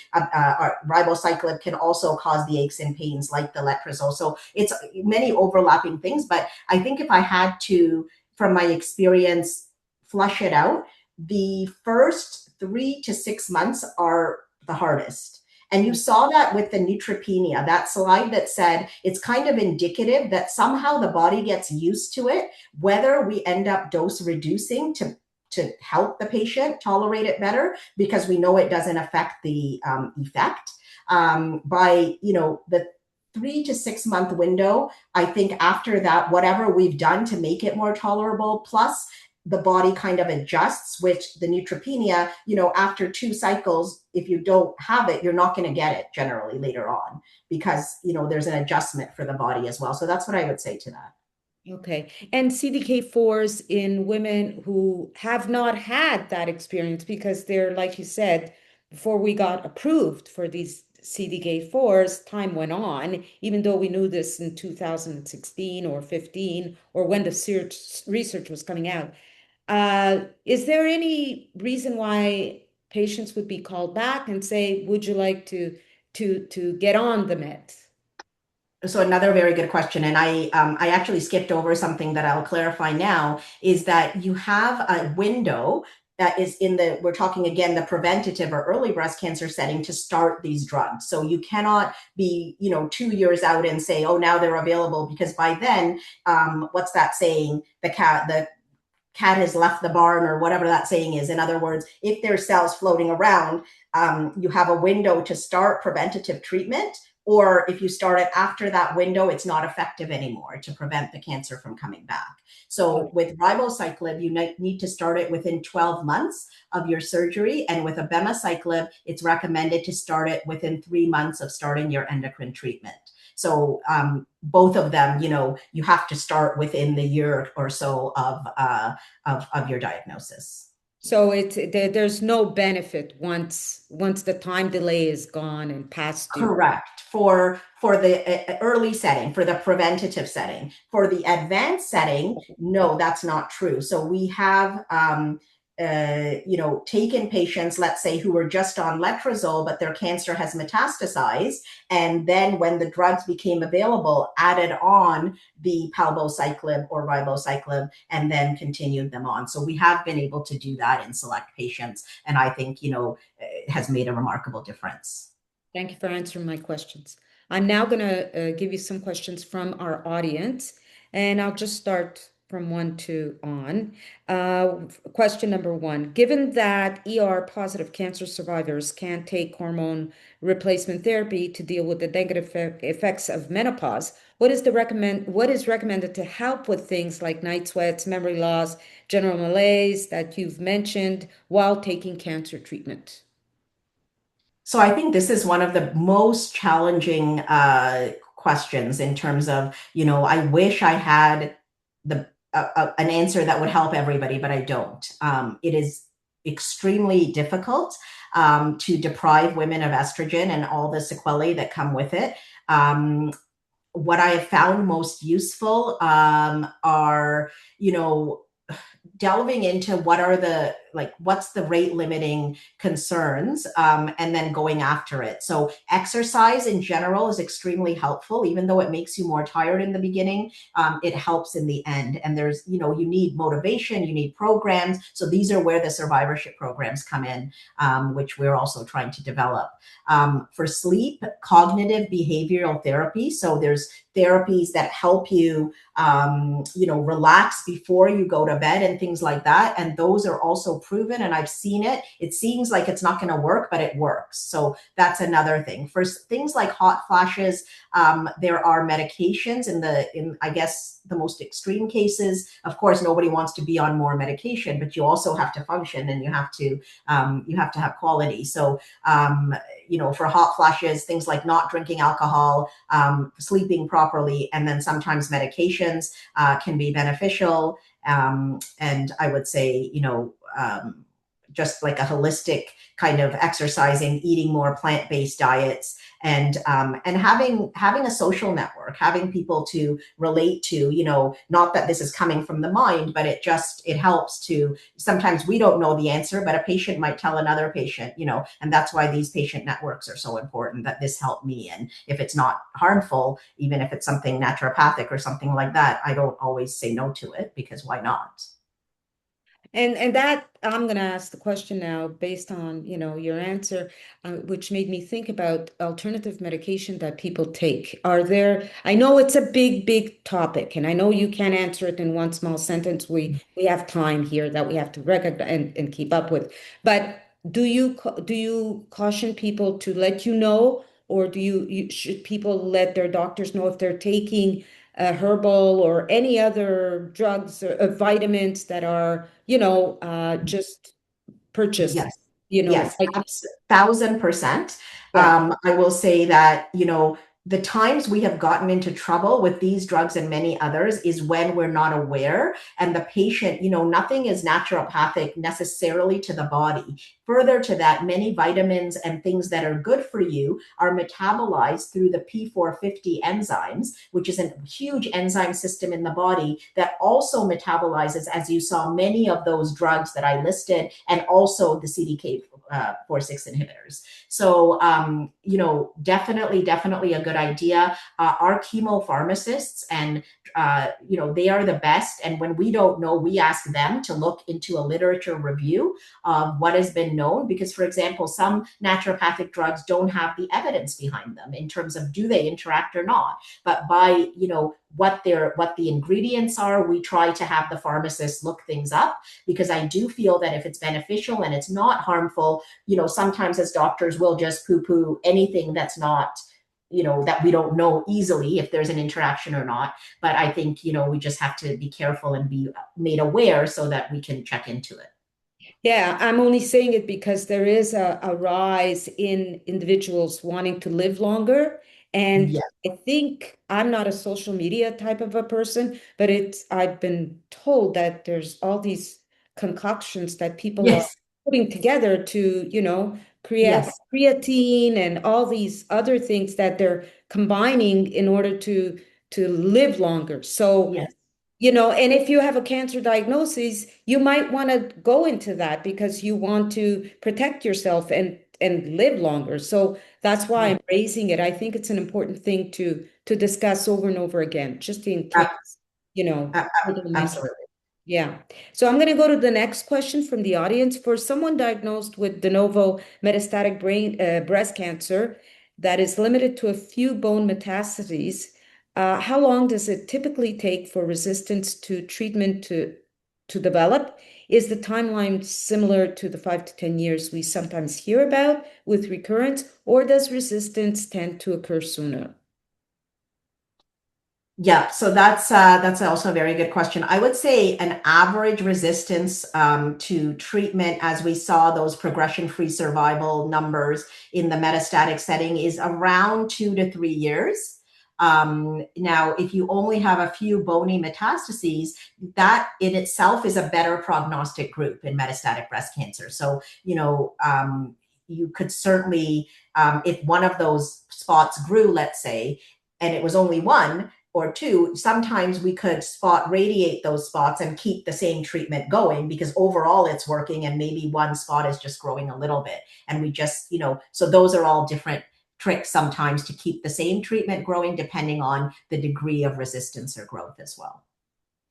ribociclib can also cause the aches and pains like the letrozole. So it's many overlapping things. But I think if I had to, from my experience, flush it out, the first 3 to 6 months are the hardest. And you saw that with the neutropenia, that slide that said it's kind of indicative that somehow the body gets used to it, whether we end up dose reducing to help the patient tolerate it better, because we know it doesn't affect the effect. By the 3 to 6 month window, I think after that, whatever we've done to make it more tolerable, plus the body kind of adjusts, which the neutropenia, after 2 cycles, if you don't have it, you're not going to get it generally later on, because, there's an adjustment for the body as well. So that's what I would say to that. Okay. And CDK4s in women who have not had that experience, because they're, like you said, before we got approved for these CDK4s, time went on, even though we knew this in 2016 or 15, or when the research was coming out. Is there any reason why patients would be called back and say, would you like to get on the meds? So another very good question, and I actually skipped over something that I'll clarify now, is that you have a window that is in the, we're talking again, the preventative or early breast cancer setting to start these drugs. So you cannot be, 2 years out and say, oh, now they're available, because by then, what's that saying? The cat has left the barn, or whatever that saying is. In other words, if there's cells floating around, you have a window to start preventative treatment. Or if you start it after that window, it's not effective anymore to prevent the cancer from coming back. So with ribociclib, you need to start it within 12 months of your surgery. And with abemaciclib, it's recommended to start it within 3 months of starting your endocrine treatment. So both of them, you have to start within the year or so of your diagnosis. So there's no benefit once the time delay is gone and past due. Correct. For the early setting, for the preventative setting. For the advanced setting, no, that's not true. So we have taken patients, let's say, who were just on letrozole, but their cancer has metastasized. And then when the drugs became available, added on the palbociclib or ribociclib, and then continued them on. So we have been able to do that in select patients. And I think, it has made a remarkable difference. Thank you for answering my questions. I'm now going to give you some questions from our audience, and I'll just start from 1 to on. Question number 1, given that ER-positive cancer survivors can't take hormone replacement therapy to deal with the negative effects of menopause, what is recommended to help with things like night sweats, memory loss, general malaise that you've mentioned while taking cancer treatment? So I think this is one of the most challenging questions in terms of, I wish I had an answer that would help everybody, but I don't. It is extremely difficult to deprive women of estrogen and all the sequelae that come with it. What I have found most useful are, delving into what's the rate limiting concerns, and then going after it. So exercise in general is extremely helpful, even though it makes you more tired in the beginning. It helps in the end. And there's, you need motivation, you need programs. So these are where the survivorship programs come in, which we're also trying to develop. For sleep, cognitive behavioral therapy. So there's therapies that help you, relax before you go to bed and things like that. And those are also proven, and I've seen it. It seems like it's not going to work, but it works. So that's another thing. For things like hot flashes, there are medications in I guess the most extreme cases. Of course, nobody wants to be on more medication, but you also have to function, and you have to have quality. So, for hot flashes, things like not drinking alcohol, sleeping properly, and then sometimes medications can be beneficial. And I would say, just like a holistic kind of exercising, eating more plant-based diets, and having a social network, having people to relate to, not that this is coming from the mind, but it helps to, sometimes we don't know the answer, but a patient might tell another patient, and that's why these patient networks are so important, that this helped me. And if it's not harmful, even if it's something naturopathic or something like that, I don't always say no to it, because why not? And that I'm going to ask the question now based on, your answer, which made me think about alternative medication that people take. I know it's a big, big topic, and I know you can't answer it in one small sentence. We have time here that we have to recognize and keep up with. But do you caution people to let you know, or should people let their doctors know if they're taking herbal or any other drugs or vitamins that are, just purchased, Yes. like, Yes, 1,000%. yeah. I will say that, the times we have gotten into trouble with these drugs and many others is when we're not aware, and the patient, nothing is naturopathic necessarily to the body. Further to that, many vitamins and things that are good for you are metabolized through the P450 enzymes, which is a huge enzyme system in the body that also metabolizes, as you saw, many of those drugs that I listed, and also the 4/6 inhibitors. So, definitely a good idea. Our chemo pharmacists and they are the best. And when we don't know, we ask them to look into a literature review of what has been known. Because, for example, some naturopathic drugs don't have the evidence behind them in terms of do they interact or not. But by what the ingredients are, we try to have the pharmacist look things up, because I do feel that if it's beneficial and it's not harmful, sometimes as doctors we'll just poo-poo anything that's not, that we don't know easily if there's an interaction or not. But I think, we just have to be careful and be made aware so that we can check into it. Yeah, I'm only saying it because there is a rise in individuals wanting to live longer. And Yeah. I think I'm not a social media type of a person, but I've been told that there's all these concoctions that people are Yes. putting together to, create Yes. creatine and all these other things that they're combining in order to live longer. So Yes. and if you have a cancer diagnosis, you might want to go into that because you want to protect yourself and live longer. So that's why Yeah. I'm raising it. I think it's an important thing to discuss over and over again, just in case, Ab- further mention. Absolutely. Yeah. So I'm going to go to the next question from the audience. For someone diagnosed with de novo metastatic breast cancer that is limited to a few bone metastases, how long does it typically take for resistance to treatment to develop? Is the timeline similar to the 5 to 10 years we sometimes hear about with recurrence, or does resistance tend to occur sooner? Yeah, so that's also a very good question. I would say an average resistance to treatment, as we saw those progression-free survival numbers in the metastatic setting, is around 2 to 3 years. Now, if you only have a few bony metastases, that in itself is a better prognostic group in metastatic breast cancer. So, you could certainly, if one of those spots grew, let's say, and it was only one or two, sometimes we could spot radiate those spots and keep the same treatment going because overall it's working and maybe one spot is just growing a little bit. And we just, so those are all different tricks sometimes to keep the same treatment growing depending on the degree of resistance or growth as well.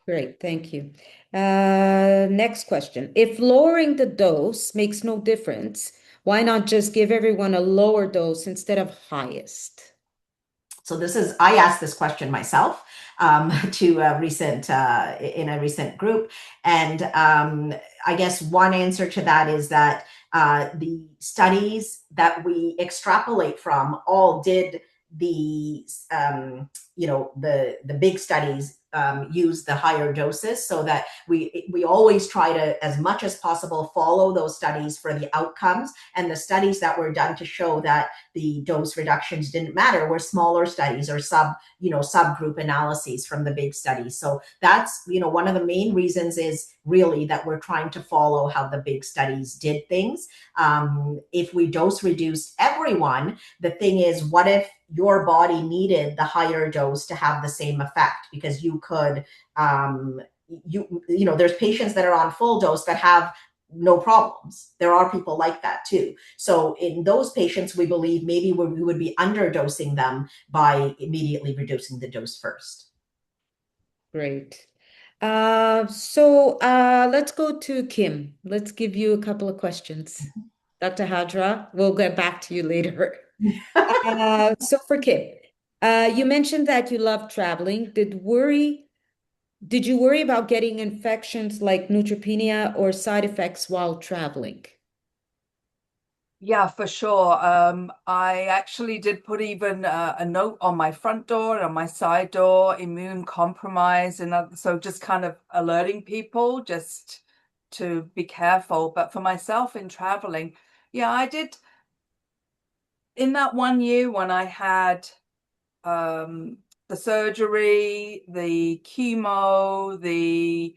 Great, thank you. Next question. If lowering the dose makes no difference, why not just give everyone a lower dose instead of highest? So I asked this question myself to in a recent group. And I guess one answer to that is that the studies that we extrapolate from all did the big studies use the higher doses, so that we always try to, as much as possible, follow those studies for the outcomes. And the studies that were done to show that the dose reductions didn't matter were smaller studies or subgroup analyses from the big studies. So that's, one of the main reasons is really that we're trying to follow how the big studies did things. If we dose reduced everyone, the thing is, what if your body needed the higher dose to have the same effect? Because you could, there's patients that are on full dose that have no problems. There are people like that too. So in those patients, we believe maybe we would be underdosing them by immediately reducing the dose first. Great. So let's go to Kim. Let's give you a couple of questions. Dr. Hajra, we'll get back to you later. So for Kim, you mentioned that you love traveling. Did you worry about getting infections like neutropenia or side effects while traveling? Yeah, for sure. I actually did put even a note on my front door and on my side door, immune compromise, and so just kind of alerting people just to be careful. But for myself in traveling, yeah, I did in that 1 year when I had the surgery, the chemo, the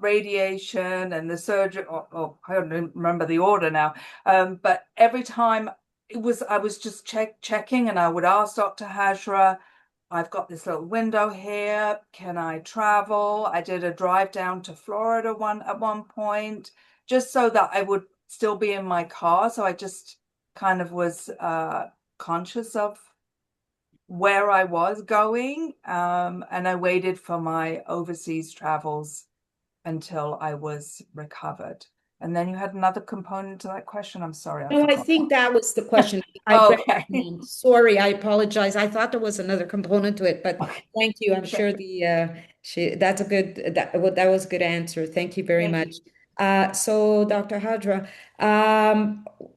radiation, and the surgery. I don't remember the order now. But every time I was just checking, and I would ask Dr. Hajra, I've got this little window here. Can I travel? I did a drive down to Florida at one point, just so that I would still be in my car. So I just kind of was conscious of where I was going. And I waited for my overseas travels until I was recovered. And then you had another component to that question. I'm sorry, I No, I forgot. think that was the question. I read Okay. it wrong. Sorry, I apologize. I thought there was another component to it, but Okay. thank you. I'm Okay. sure that's a good that was a good answer. Thank you very Thank much. you. So Dr. Hajra,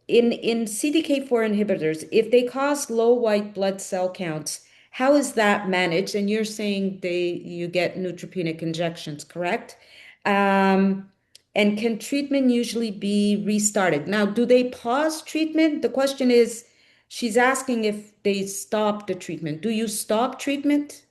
in CDK4 inhibitors, if they cause low white blood cell counts, how is that managed? And you're saying you get neutropenic injections, correct? Um, and can treatment usually be restarted? Now, do they pause treatment? The question is, she's asking if they stop the treatment. Do you stop treatment?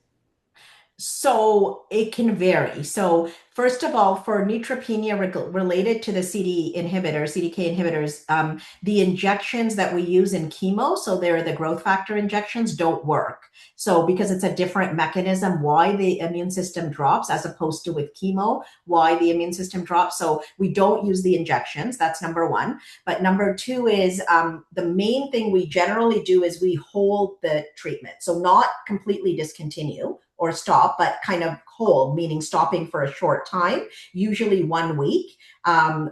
So it can vary. So first of all, for neutropenia related to the CDK inhibitors, the injections that we use in chemo, so they're the growth factor injections, don't work. So because it's a different mechanism why the immune system drops as opposed to with chemo, why the immune system drops. So we don't use the injections. That's number one. But number two is the main thing we generally do is we hold the treatment. So not completely discontinue or stop, but kind of hold, meaning stopping for a short time, usually 1 week,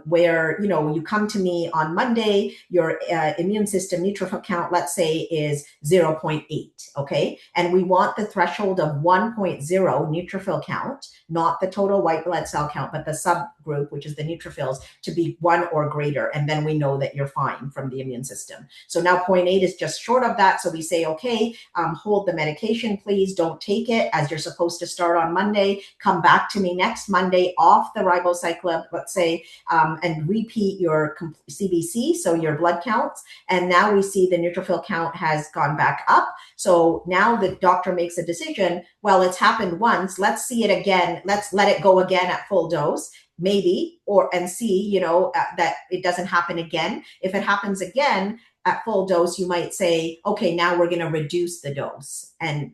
where, you come to me on Monday, your immune system neutrophil count, let's say, is 0.8, okay? And we want the threshold of 1.0 neutrophil count, not the total white blood cell count, but the subgroup, which is the neutrophils, to be 1 or greater. And then we know that you're fine from the immune system. So now 0.8 is just short of that. So we say, okay, hold the medication, please. Don't take it as you're supposed to start on Monday. Come back to me next Monday off the ribociclib, let's say, and repeat your CBC, so your blood counts. And now we see the neutrophil count has gone back up. So now the doctor makes a decision. Well, it's happened once. Let's see it again. Let's let it go again at full dose, maybe, and see, that it doesn't happen again. If it happens again at full dose, you might say, okay, now we're going to reduce the dose. And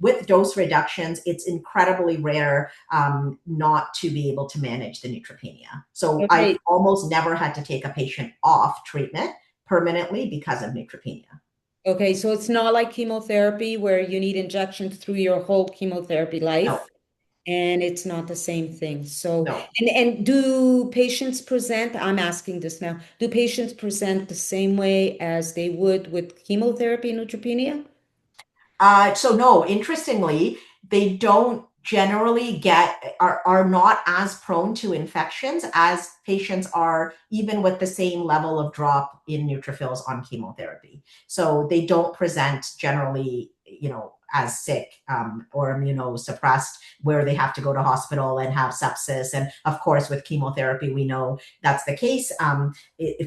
with dose reductions, it's incredibly rare not to be able to manage the neutropenia. So I've Okay. almost never had to take a patient off treatment permanently because of neutropenia. Okay, so it's not like chemotherapy where you need injections through your whole chemotherapy No, life, and it's not the same thing. So, no. and do patients present, I'm asking this now, do patients present the same way as they would with chemotherapy neutropenia? So no, interestingly, they don't generally are not as prone to infections as patients are, even with the same level of drop in neutrophils on chemotherapy. So they don't present generally, as sick or immunosuppressed, where they have to go to hospital and have sepsis. And of course, with chemotherapy, we know that's the case.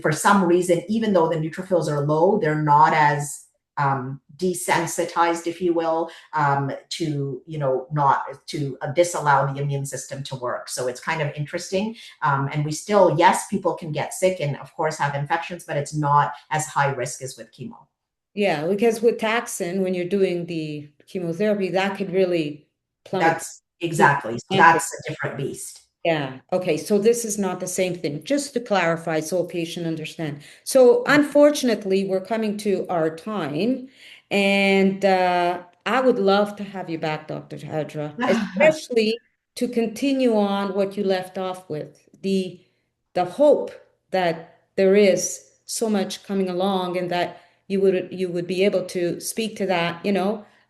For some reason, even though the neutrophils are low, they're not as desensitized, if you will, to not to disallow the immune system to work. So it's kind of interesting, and we still, yes, people can get sick and of course have infections, but it's not as high risk as with chemo. Yeah, because with taxane, when you're doing the chemotherapy, that could really plummet. That's exactly, so that's a different beast. Yeah. Okay. So this is not the same thing, just to clarify so a patient understand. So unfortunately, we're coming to our time, and I would love to have you back, Dr. Hajra, especially to continue on what you left off with, the hope that there is so much coming along and that you would be able to speak to that,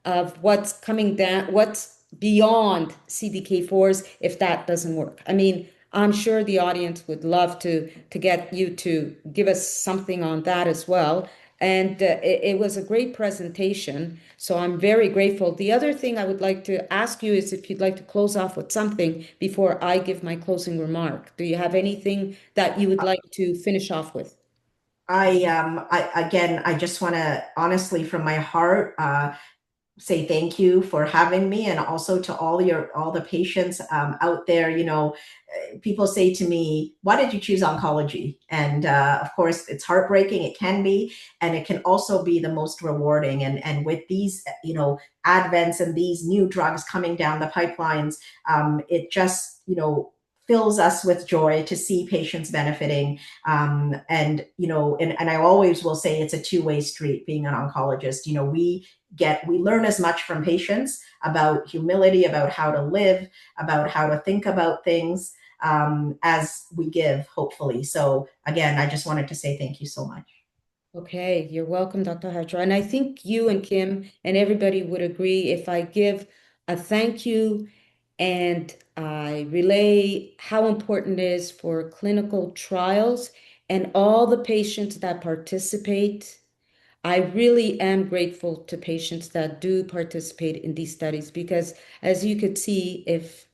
of what's coming down, what's beyond CDK4s if that doesn't work. I mean, I'm sure the audience would love to get you to give us something on that as well. And it was a great presentation, so I'm very grateful. The other thing I would like to ask you is if you'd like to close off with something before I give my closing remark. Do you have anything that you would like to finish off with? I just want to honestly, from my heart, say thank you for having me, and also to all the patients out there. People say to me, why did you choose oncology? And of course, it's heartbreaking. It can be, and it can also be the most rewarding. And with these, advents and these new drugs coming down the pipelines, it just, fills us with joy to see patients benefiting. And, and I always will say it's a two-way street being an oncologist. We learn as much from patients about humility, about how to live, about how to think about things, as we give, hopefully. So again, I just wanted to say thank you so much. Okay, you're welcome, Dr. Hajra. And I think you and Kim and everybody would agree if I give a thank you and I relay how important it is for clinical trials and all the patients that participate. I really am grateful to patients that do participate in these studies because, as you could see, if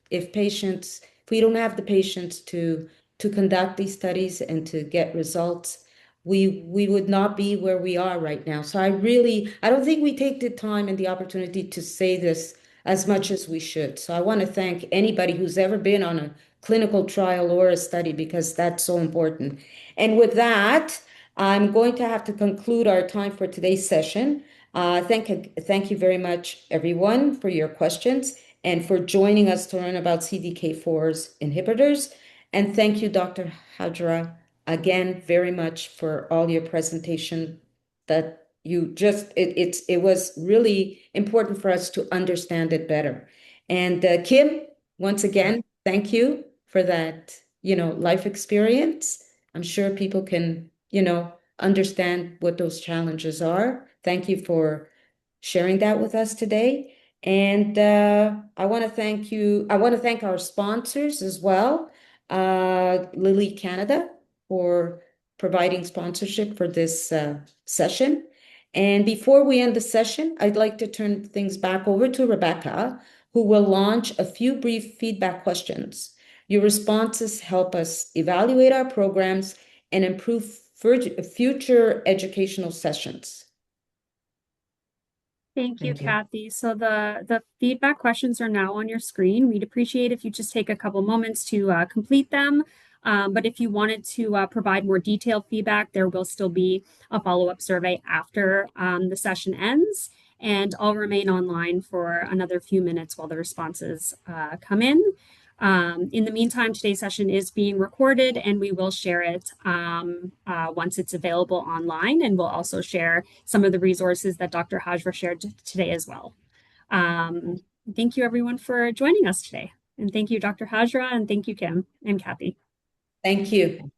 we don't have the patients to conduct these studies and to get results, we would not be where we are right now. So I don't think we take the time and the opportunity to say this as much as we should. So I want to thank anybody who's ever been on a clinical trial or a study because that's so important. And with that, I'm going to have to conclude our time for today's session. Thank you very much, everyone, for your questions and for joining us to learn about CDK4's inhibitors. And thank you, Dr. Hajra, again, very much for all your presentation that it was really important for us to understand it better. And Kim, once again, thank you for that, life experience. I'm sure people can, understand what those challenges are. Thank you for sharing that with us today. And I want to thank you. I want to thank our sponsors as well, Lilly Canada, for providing sponsorship for this session. And before we end the session, I'd like to turn things back over to Rebecca, who will launch a few brief feedback questions. Your responses help us evaluate our programs and improve future educational sessions. Thank you, Thank you. Kathy. So the feedback questions are now on your screen. We'd appreciate if you just take a couple moments to complete them. But if you wanted to provide more detailed feedback, there will still be a follow-up survey after the session ends. And I'll remain online for another few minutes while the responses come in. In the meantime, today's session is being recorded and we will share it once it's available online. And we'll also share some of the resources that Dr. Hajra shared today as well. Thank you everyone for joining us today. And thank you, Dr. Hajra, and thank you, Kim and Kathy. Thank you.